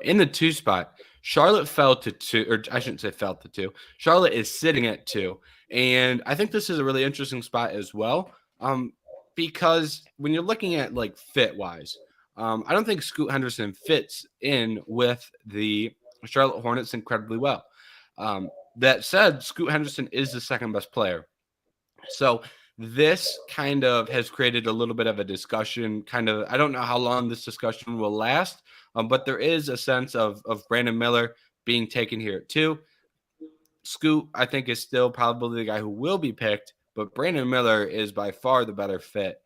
in the two spot, Charlotte fell to two, or I shouldn't say fell to two. Charlotte is sitting at two. And I think this is a really interesting spot as well. Because when you're looking at like fit wise, I don't think Scoot Henderson fits in with the Charlotte Hornets incredibly well. That said, Scoot Henderson is the second best player. So this kind of has created a little bit of a discussion. Kind of, I don't know how long this discussion will last, but there is a sense of Brandon Miller being taken here too. Scoot, I think, is still probably the guy who will be picked, but Brandon Miller is by far the better fit.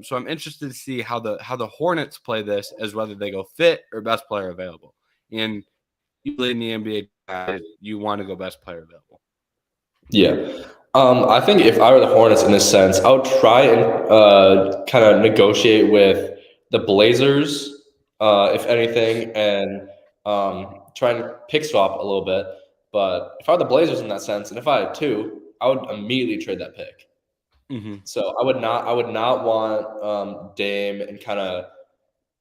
So I'm interested to see how the Hornets play this, as whether they go fit or best player available. And usually in the NBA, you want to go best player available. Yeah. I think if I were the Hornets in this sense, I would try and kind of negotiate with the Blazers, if anything, and try and pick swap a little bit. But if I were the Blazers in that sense, and if I had two, I would immediately trade that pick. Mm-hmm. So I would not want Dame and kind of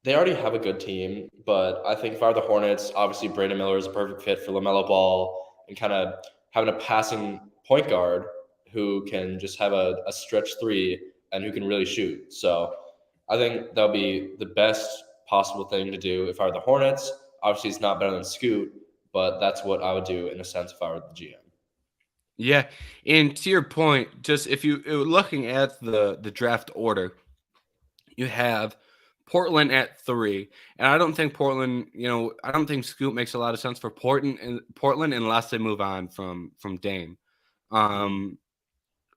they already have a good team, but I think if I were the Hornets, obviously Brandon Miller is a perfect fit for LaMelo Ball and kind of having a passing point guard who can just have a stretch three and who can really shoot. So I think that would be the best possible thing to do if I were the Hornets. Obviously, it's not better than Scoot, but that's what I would do in a sense if I were the GM. Yeah, and to your point, just if you looking at the draft order, you have Portland at 3, and I don't think Portland, I don't think Scoot makes a lot of sense for Portland unless they move on from Dame. Mm-hmm. Um,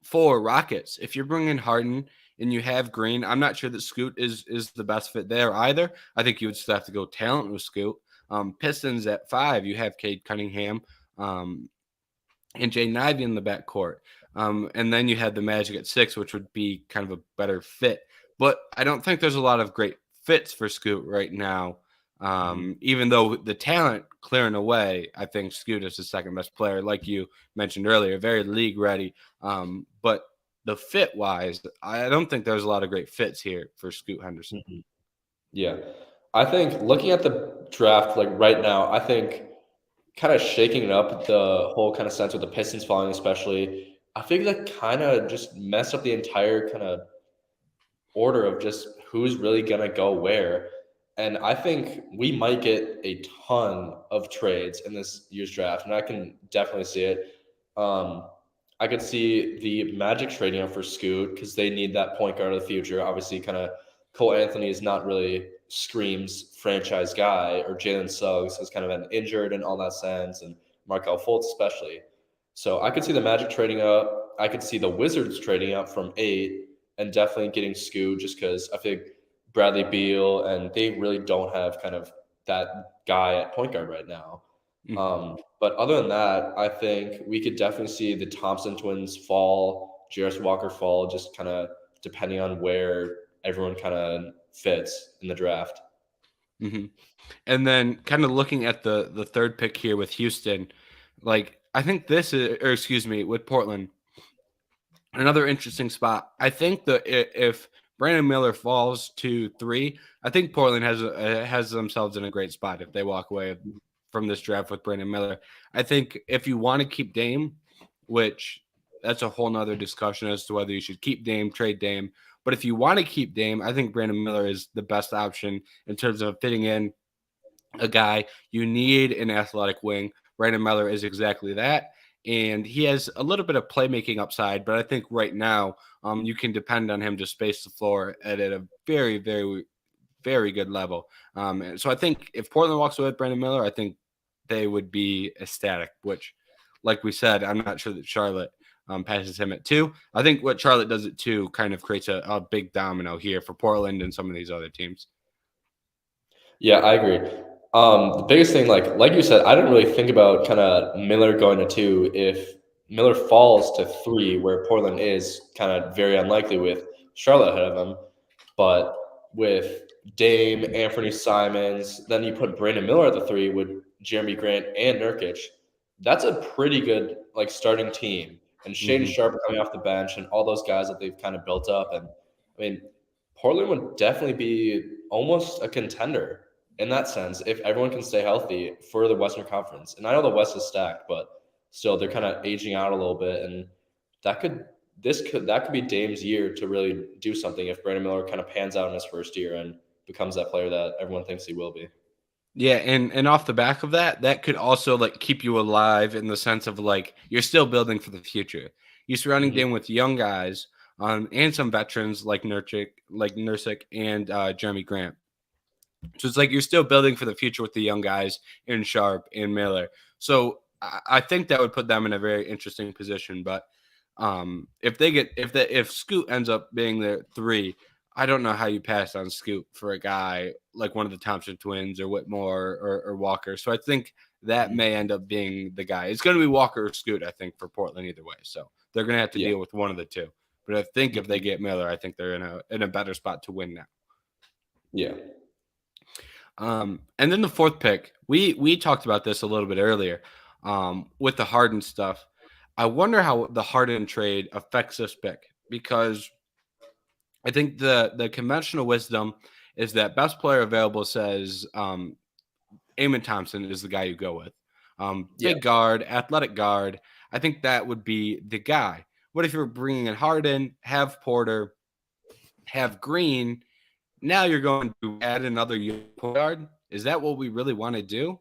for Rockets, if you're bringing Harden and you have Green, I'm not sure that Scoot is the best fit there either. I think you would still have to go talent with Scoot. Pistons at 5, you have Cade Cunningham. And Jay Ivey in the backcourt. And then you had the Magic at 6, which would be kind of a better fit. But I don't think there's a lot of great fits for Scoot right now. Even though the talent clearing away, I think Scoot is the second best player, like you mentioned earlier, very league ready. But the fit wise, I don't think there's a lot of great fits here for Scoot Henderson. Yeah. I think looking at the draft like right now, I think kind of shaking up the whole kind of sense with the Pistons falling, especially. I think that kind of just messed up the entire kind of order of just who's really gonna go where. And I think we might get a ton of trades in this year's draft, and I can definitely see it. Um, I could see the Magic trading up for Scoot because they need that point guard of the future. Obviously, kind of Cole Anthony is not really screams franchise guy, or Jalen Suggs has kind of been injured in all that sense, and Markel Fultz especially. So I could see the Magic trading up. I could see the Wizards trading up from 8 and definitely getting Scoot just because I think Bradley Beal and they really don't have kind of that guy at point guard right now. Mhm. But other than that, I think we could definitely see the Thompson twins fall, Jarris Walker fall, just kind of depending on where everyone kind of fits in the draft. Mhm. And then kind of looking at the third pick here with Houston, like I think this is, or excuse me, with Portland, another interesting spot. I think that if Brandon Miller falls to 3, I think Portland has themselves in a great spot if they walk away from this draft with Brandon Miller. I think if you want to keep Dame, which that's a whole nother discussion as to whether you should keep Dame, trade Dame. But if you want to keep Dame, I think Brandon Miller is the best option in terms of fitting in a guy. You need an athletic wing. Brandon Miller is exactly that. And he has a little bit of playmaking upside, but I think right now you can depend on him to space the floor at a very, very, very good level. And so I think if Portland walks away with Brandon Miller, I think they would be ecstatic, which, like we said, I'm not sure that Charlotte passes him at 2. I think what Charlotte does at 2 kind of creates a big domino here for Portland and some of these other teams. Yeah, I agree. The biggest thing, like you said, I didn't really think about kind of Miller going to 2. If Miller falls to 3, where Portland is kind of very unlikely with Charlotte ahead of him, but with Dame, Anthony Simons, then you put Brandon Miller at the 3 with Jeremy Grant and Nurkic. That's a pretty good like starting team. And Shaden Hmm. Sharp coming off the bench and all those guys that they've kind of built up. And I mean, Portland would definitely be almost a contender in that sense if everyone can stay healthy for the Western Conference. And I know the West is stacked, but still they're kind of aging out a little bit, and that could that could be Dame's year to really do something if Brandon Miller kind of pans out in his first year and becomes that player that everyone thinks he will be. Yeah, and off the back of that, that could also like keep you alive in the sense of like you're still building for the future. You're surrounding Hmm. them with young guys, and some veterans like Nursic and Jeremy Grant. So it's like you're still building for the future with the young guys in Sharp and Miller. So I think that would put them in a very interesting position. But if they get if Scoot ends up being the 3, I don't know how you pass on Scoot for a guy like one of the Thompson twins or Whitmore or Walker. So I think that Hmm. may end up being the guy. It's going to be Walker or Scoot, I think, for Portland either way. So they're going to have to Yeah. deal with one of the two. But I think if they Hmm. get Miller, I think they're in a better spot to win now. Yeah. And then the fourth pick, we talked about this a little bit earlier, with the Harden stuff. I wonder how the Harden trade affects this pick because I think the conventional wisdom is that best player available says Amon Thompson is the guy you go with. Yeah. Big guard, athletic guard. I think that would be the guy. What if you're bringing in Harden, have Porter, have Green? Now you're going to add another young point guard. Is that what we really want to do?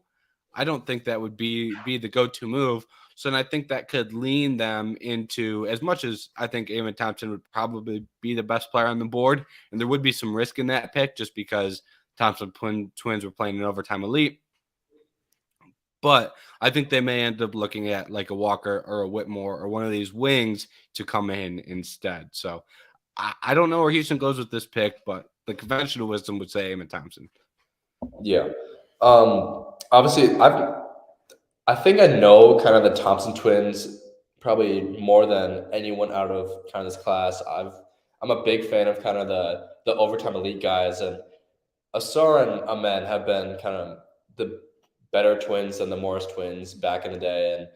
I don't think that would be the go-to move. So and I think that could lean them into as much as I think Amon Thompson would probably be the best player on the board, and there would be some risk in that pick just because twins were playing an overtime elite. But I think they may end up looking at like a Walker or a Whitmore or one of these wings to come in instead. So I don't know where Houston goes with this pick, but the conventional wisdom would say Amon Thompson. Yeah. Obviously, I think I know kind of the Thompson twins probably more than anyone out of kind of this class. I'm a big fan of kind of the overtime elite guys, and Asar and Amen have been kind of the better twins than the Morris twins back in the day, and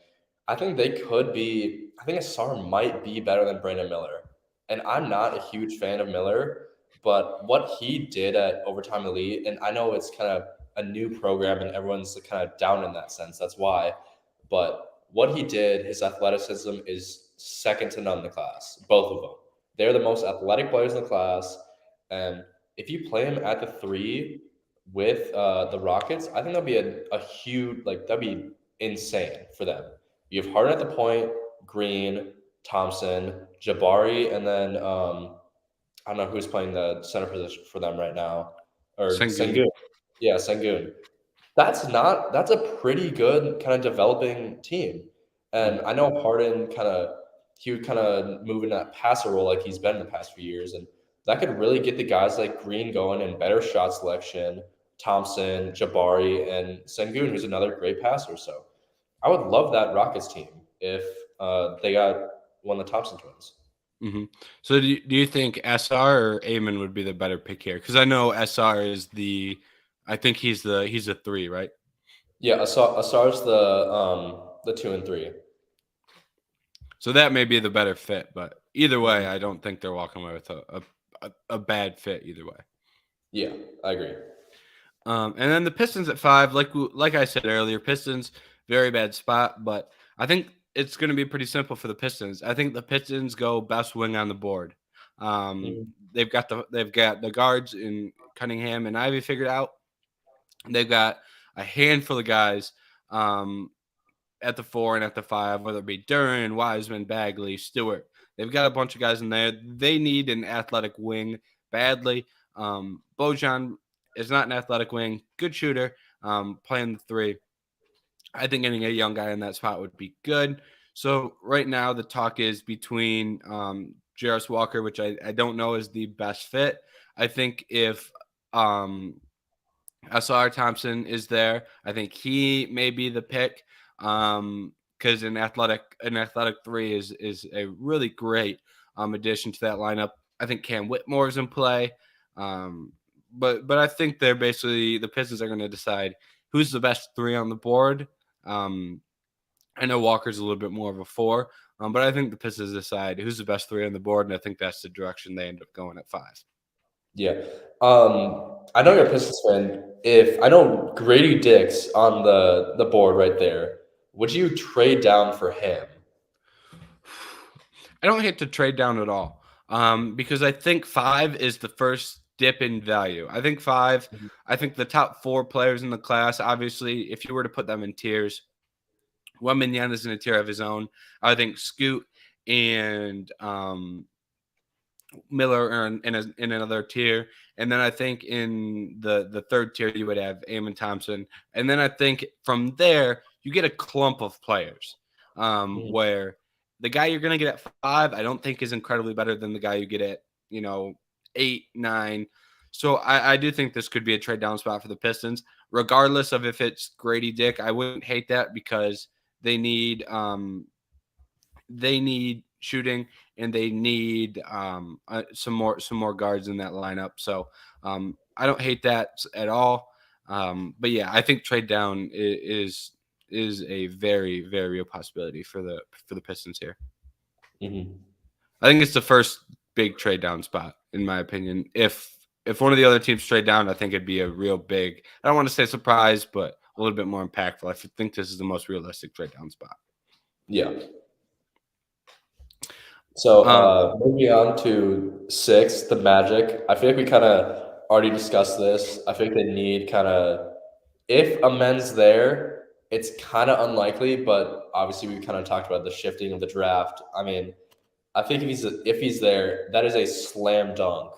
I think they could be. I think Asar might be better than Brandon Miller, and I'm not a huge fan of Miller, but what he did at overtime elite, and I know it's kind of a new program and everyone's kind of down in that sense. That's why. But what he did, his athleticism is second to none in the class. Both of them. They're the most athletic players in the class. And if you play him at the three with the Rockets, I think that'd be a huge, like, that'd be insane for them. You have Harden at the point, Green, Thompson, Jabari, and then I don't know who's playing the center position for them right now, or Sengun. Sengun. Yeah, Sengun. That's a pretty good kind of developing team. And I know Harden he would kind of move in that passer role like he's been in the past few years, and that could really get the guys like Green going and better shot selection. Thompson, Jabari, and Sengun, who's another great passer. So I would love that Rockets team if they got one of the Thompson twins. Mm-hmm. So do you think SR or Amon would be the better pick here? Because I know SR is I think he's a three, right? Yeah, Asar's the 2 and 3. So that may be the better fit, but either way, I don't think they're walking away with a bad fit either way. Yeah, I agree. And then the Pistons at 5, like I said earlier, Pistons very bad spot, but I think it's going to be pretty simple for the Pistons. I think the Pistons go best wing on the board. They've got the guards in Cunningham and Ivy figured out. They've got a handful of guys at the 4 and at the 5, whether it be Duran, Wiseman, Bagley, Stewart. They've got a bunch of guys in there. They need an athletic wing badly. Bojan is not an athletic wing, good shooter, playing the 3. I think getting a young guy in that spot would be good. So right now the talk is between Jarris Walker, which I don't know is the best fit. I think if SR Thompson is there, I think he may be the pick because an athletic 3 is a really great addition to that lineup. I think Cam Whitmore is in play. But I think they're basically the Pistons are going to decide who's the best 3 on the board. I know Walker's a little bit more of a 4, but I think the Pistons decide who's the best 3 on the board, and I think that's the direction they end up going at 5. Yeah. I know you're a Pistons fan. If I know Grady Dick's on the board right there, would you trade down for him? I don't hate to trade down at all because I think 5 is the first dip in value. I think 5, I think the top 4 players in the class, obviously, if you were to put them in tiers, Wembanyama is in a tier of his own. I think Scoot and Miller are in another tier. And then I think in the third tier, you would have Amon Thompson. And then I think from there, you get a clump of players where the guy you're going to get at 5, I don't think is incredibly better than the guy you get at, 8, 9. So I do think this could be a trade down spot for the Pistons, regardless of if it's Grady Dick. I wouldn't hate that because they need shooting and they need some more guards in that lineup. So I don't hate that at all. But yeah, I think trade down is a very, very real possibility for the Pistons here. I think it's the first big trade down spot, in my opinion. If one of the other teams trade down, I think it'd be a real big, I don't want to say surprise, but a little bit more impactful. I think this is the most realistic trade down spot. Yeah. So moving on to 6, the Magic. I feel like we kind of already discussed this. I think they need if a men's there, it's kind of unlikely, but obviously we kind of talked about the shifting of the draft. I mean, I think if he's there, that is a slam dunk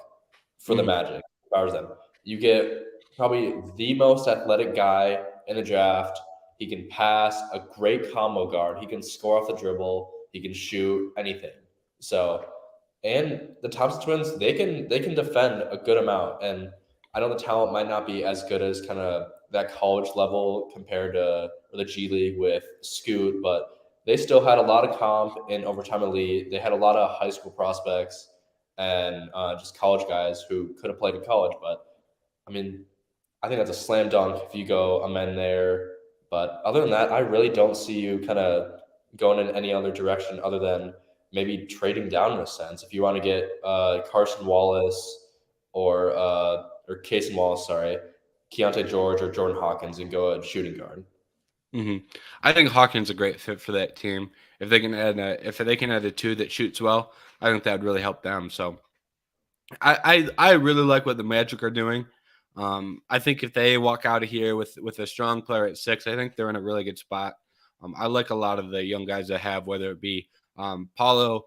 for the Magic. If I was them, you get probably the most athletic guy in the draft. He can pass, a great combo guard. He can score off the dribble. He can shoot anything. So, and the Thompson twins, they can defend a good amount. And I know the talent might not be as good as kind of that college level compared to the G League with Scoot, but they still had a lot of comp in Overtime Elite. They had a lot of high school prospects and just college guys who could have played in college. But I mean, I think that's a slam dunk if you go a men there. But other than that, I really don't see you kind of going in any other direction other than maybe trading down in a sense. If you want to get Carson Wallace or Cason Wallace, sorry, Keontae George or Jordan Hawkins and go a shooting guard. Hmm. I think Hawkins a great fit for that team. If they can add a two that shoots well, I think that would really help them. So I really like what the Magic are doing. I think if they walk out of here with a strong player at 6, I think they're in a really good spot. I like a lot of the young guys they have, whether it be Paulo,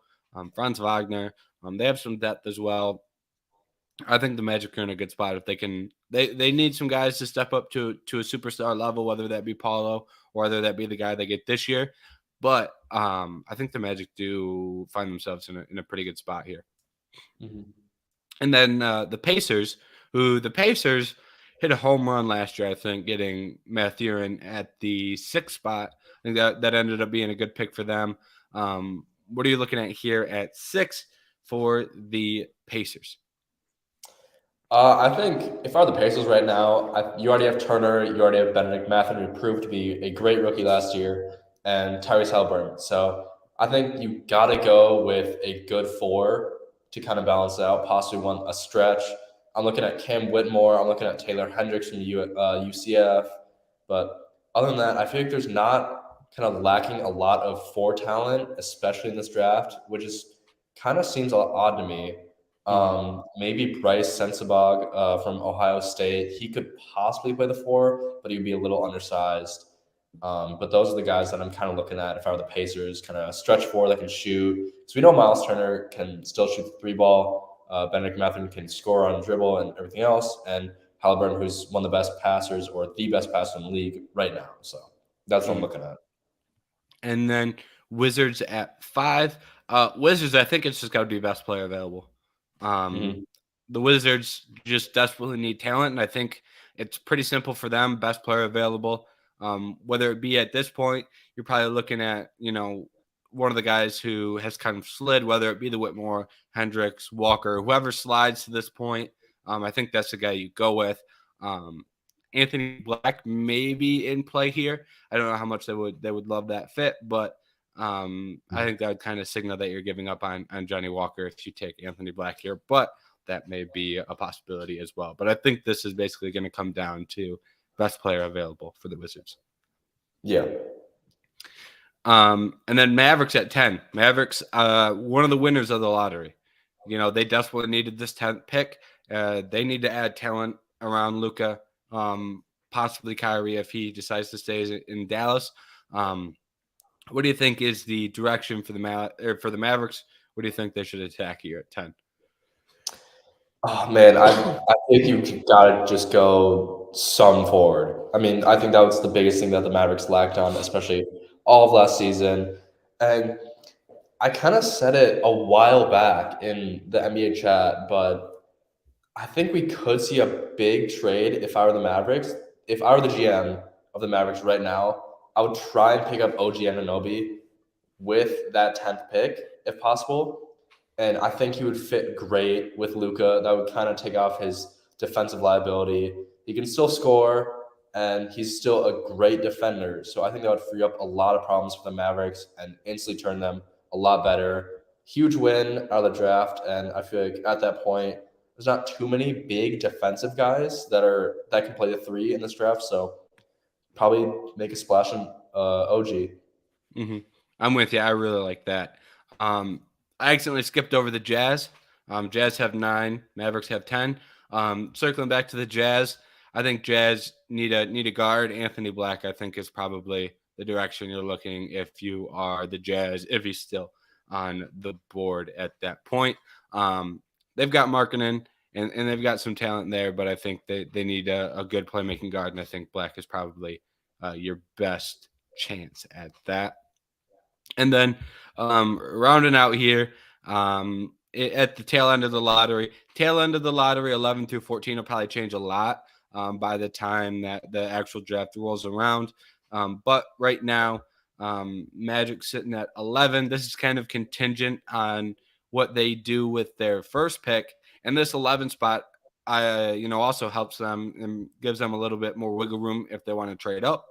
Franz Wagner. They have some depth as well. I think the Magic are in a good spot if they can. They need some guys to step up to a superstar level, whether that be Paulo or whether that be the guy they get this year. But I think the Magic do find themselves in a pretty good spot here. Mm-hmm. And then the Pacers, who the Pacers hit a home run last year, I think, getting Mathurin at the 6th spot. I think that ended up being a good pick for them. What are you looking at here at 6 for the Pacers? I think if I were the Pacers right now, you already have Turner, you already have Benedict Mathurin, who proved to be a great rookie last year, and Tyrese Halliburton. So I think you got to go with a good four to kind of balance it out, possibly one a stretch. I'm looking at Cam Whitmore. I'm looking at Taylor Hendricks from UCF. But other than that, I feel like there's not kind of lacking a lot of four talent, especially in this draft, which is kind of seems odd to me. Mm-hmm. Maybe Bryce Sensabaugh from Ohio State. He could possibly play the four, but he'd be a little undersized. But those are the guys that I'm kind of looking at if I were the Pacers, kind of stretch four that can shoot. So we know Miles Turner can still shoot the three ball. Benedict Mathurin can score on dribble and everything else. And Halliburton, who's one of the best passers or the best passer in the league right now. So that's what I'm looking at. And then Wizards at 5. Wizards, I think it's just got to be best player available. Mm-hmm. The Wizards just desperately need talent, and I think it's pretty simple for them. Best player available. Whether it be at this point, you're probably looking at one of the guys who has kind of slid, whether it be the Whitmore, Hendricks, Walker, whoever slides to this point. I think that's the guy you go with. Um, Anthony Black may be in play here. I don't know how much they would love that fit, but I think that would kind of signal that you're giving up on Johnny Walker if you take Anthony Black here. But that may be a possibility as well. But I think this is basically going to come down to best player available for the Wizards. Yeah. And then Mavericks at 10. Mavericks, one of the winners of the lottery. They desperately needed this 10th pick. They need to add talent around Luka, possibly Kyrie if he decides to stay in Dallas. What do you think is the direction for the Mavericks? What do you think they should attack here at 10? Oh man, I think you gotta just go some forward. I mean, I think that was the biggest thing that the Mavericks lacked on, especially all of last season. And I kind of said it a while back in the NBA chat, but I think we could see a big trade if I were the Mavericks. If I were the GM of the Mavericks right now, I would try and pick up OG Anunoby with that 10th pick if possible. And I think he would fit great with Luka. That would kind of take off his defensive liability. He can still score, and he's still a great defender. So I think that would free up a lot of problems for the Mavericks and instantly turn them a lot better. Huge win out of the draft, and I feel like at that point, there's not too many big defensive guys that can play the three in this draft. So probably make a splash on OG. Mm-hmm. I'm with you. I really like that. I accidentally skipped over the Jazz. Jazz have 9. Mavericks have 10. Circling back to the Jazz, I think Jazz need a guard. Anthony Black, I think, is probably the direction you're looking if you are the Jazz, if he's still on the board at that point. They've got Markkanen and they've got some talent there, but I think they need a good playmaking guard, and I think Black is probably your best chance at that. And then rounding out here at the tail end of the lottery, 11 through 14 will probably change a lot by the time that the actual draft rolls around. But right now, Magic sitting at 11. This is kind of contingent on what they do with their first pick. And this 11 spot, also helps them and gives them a little bit more wiggle room if they want to trade up.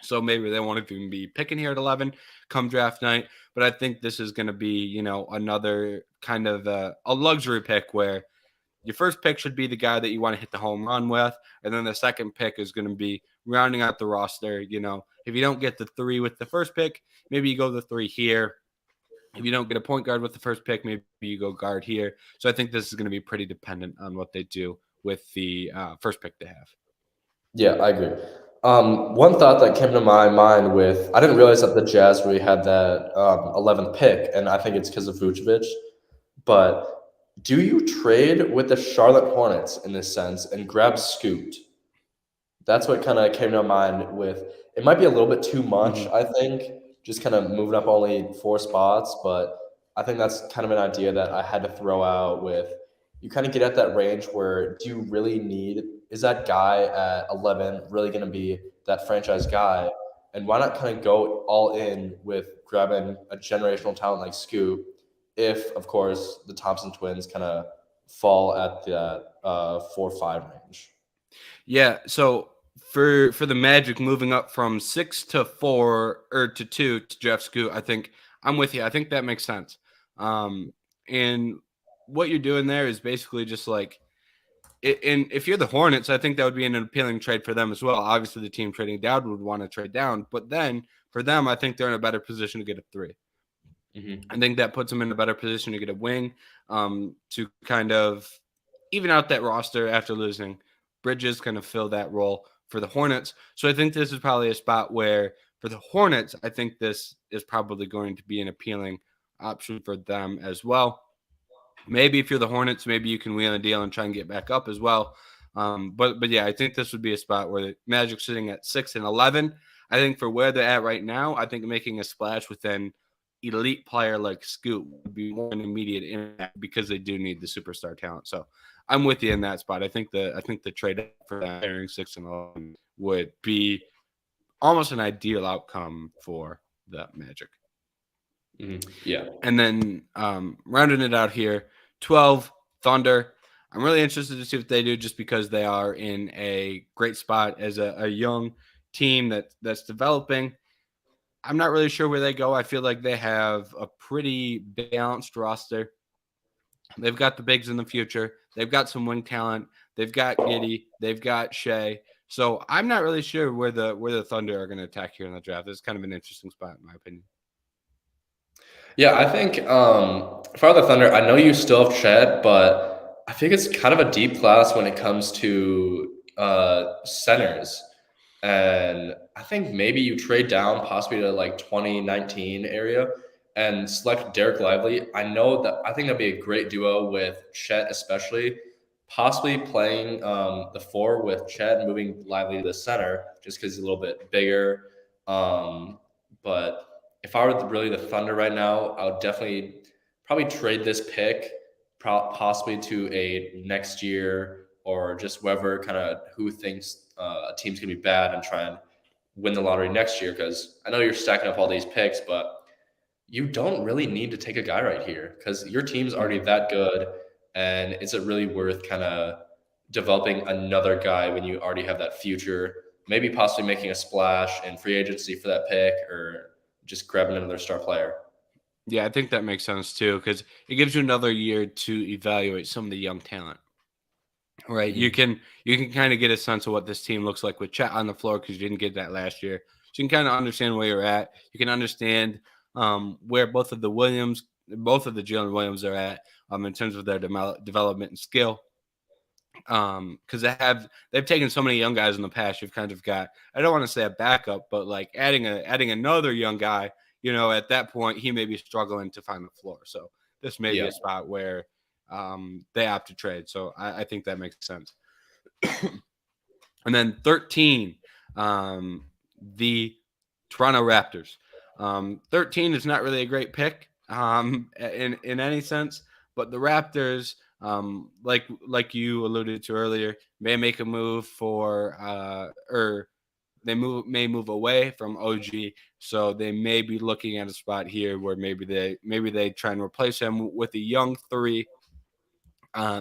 So maybe they won't even be picking here at 11 come draft night. But I think this is going to be, another kind of a luxury pick where your first pick should be the guy that you want to hit the home run with, and then the second pick is going to be rounding out the roster. If you don't get the 3 with the first pick, maybe you go the 3 here. If you don't get a point guard with the first pick, maybe you go guard here. So I think this is going to be pretty dependent on what they do with the first pick they have. Yeah, I agree. One thought that came to my mind I didn't realize that the Jazz really had that 11th pick, and I think it's because of Vucevic. But do you trade with the Charlotte Hornets in this sense and grab Scoot? That's what kind of came to mind with. It might be a little bit too much, I think, just kind of moving up only 4 spots, but I think that's kind of an idea that I had to throw out with. You kind of get at that range where do you really need, is that guy at 11 really going to be that franchise guy? And why not kind of go all in with grabbing a generational talent like Scoot if, of course, the Thompson twins kind of fall at the 4-5 range? Yeah, so for the Magic moving up from 6 to 4 or to 2 to Jeff Scoot, I think I'm with you. I think that makes sense. And what you're doing there is basically just like, and if you're the Hornets, I think that would be an appealing trade for them as well. Obviously, the team trading down would want to trade down, but then for them, I think they're in a better position to get a 3. I think that puts them in a better position to get a wing, to kind of even out that roster after losing. Bridges kind of fill that role for the Hornets. So I think this is probably a spot where for the Hornets, I think this is probably going to be an appealing option for them as well. Maybe if you're the Hornets, maybe you can wheel a deal and try and get back up as well. But yeah, I think this would be a spot where the Magic sitting at 6 and 11. I think for where they're at right now, I think making a splash with an elite player like Scoot would be more an immediate impact because they do need the superstar talent. So I'm with you in that spot. I think the trade for that pairing 6 and 11 would be almost an ideal outcome for the Magic. Yeah. And then rounding it out here, 12 Thunder. I'm really interested to see what they do just because they are in a great spot as a young team that's developing. I'm not really sure where they go. I feel like they have a pretty balanced roster. They've got the bigs in the future. They've got some wing talent. They've got Giddey. They've got Shea. So I'm not really sure where the Thunder are going to attack here in the draft. It's kind of an interesting spot, in my opinion. Yeah, I think for the Thunder, I know you still have Chet, but I think it's kind of a deep class when it comes to centers. And I think maybe you trade down possibly to like 2019 area and select Derek Lively. I think that'd be a great duo with Chet, especially possibly playing the 4 with Chet and moving Lively to the center just because he's a little bit bigger. But if I were really the Thunder right now, I would definitely probably trade this pick possibly to a next year or just who thinks a team's going to be bad and try and win the lottery next year. Because I know you're stacking up all these picks, but you don't really need to take a guy right here because your team's already that good. And is it really worth kind of developing another guy when you already have that future? Maybe possibly making a splash in free agency for that pick or just grabbing another star player. Yeah, I think that makes sense too because it gives you another year to evaluate some of the young talent. Right, you can kind of get a sense of what this team looks like with Chet on the floor because you didn't get that last year. So you can kind of understand where you're at. You can understand where both of the Jalen Williams are at in terms of their development and skill. Because they've taken so many young guys in the past. You've kind of got, I don't want to say a backup, but like adding another young guy. At that point he may be struggling to find the floor. So this may be a spot where they opt to trade. So I think that makes sense. And then 13, the Toronto Raptors. 13 is not really a great pick in any sense, but the Raptors, like you alluded to earlier, may make a move or they may move away from OG. So they may be looking at a spot here where maybe they try and replace him with a young 3.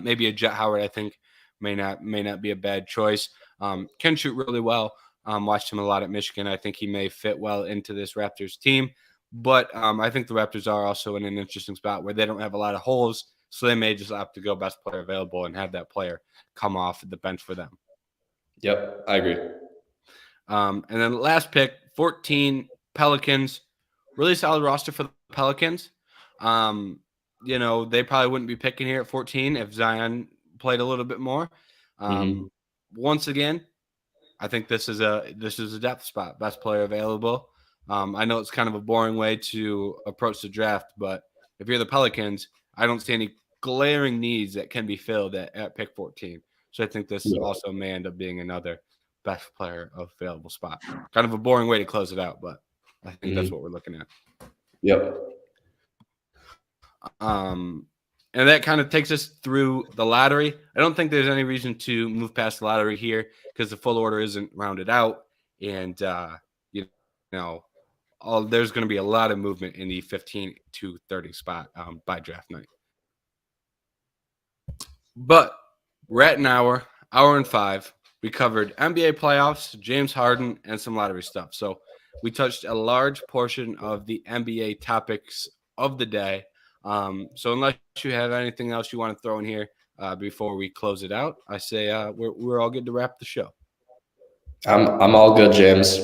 Maybe a Jet Howard, I think, may not be a bad choice. Can shoot really well. Watched him a lot at Michigan. I think he may fit well into this Raptors team. But I think the Raptors are also in an interesting spot where they don't have a lot of holes So they may just opt to go best player available and have that player come off the bench for them. Yep, I agree. And then last pick, 14 Pelicans. Really solid roster for the Pelicans. They probably wouldn't be picking here at 14 if Zion played a little bit more. Once again, I think this is a depth spot, best player available. I know it's kind of a boring way to approach the draft, but if you're the Pelicans, I don't see any glaring needs that can be filled at pick 14. So I think this also may end up being another best player available spot. Kind of a boring way to close it out, but I think that's what we're looking at. Yep. And that kind of takes us through the lottery. I don't think there's any reason to move past the lottery here because the full order isn't rounded out. And, there's going to be a lot of movement in the 15 to 30 spot by draft night. But we're at an hour and 5. We covered NBA playoffs, James Harden, and some lottery stuff. So we touched a large portion of the NBA topics of the day. So unless you have anything else you want to throw in here before we close it out, I say we're all good to wrap the show. I'm all good, James.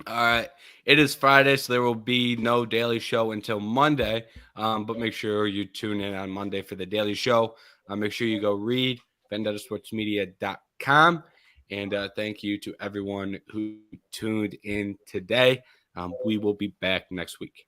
All right. It is Friday, so there will be no daily show until Monday. But make sure you tune in on Monday for the daily show. Make sure you go read vendettasportsmedia.com. And thank you to everyone who tuned in today. We will be back next week.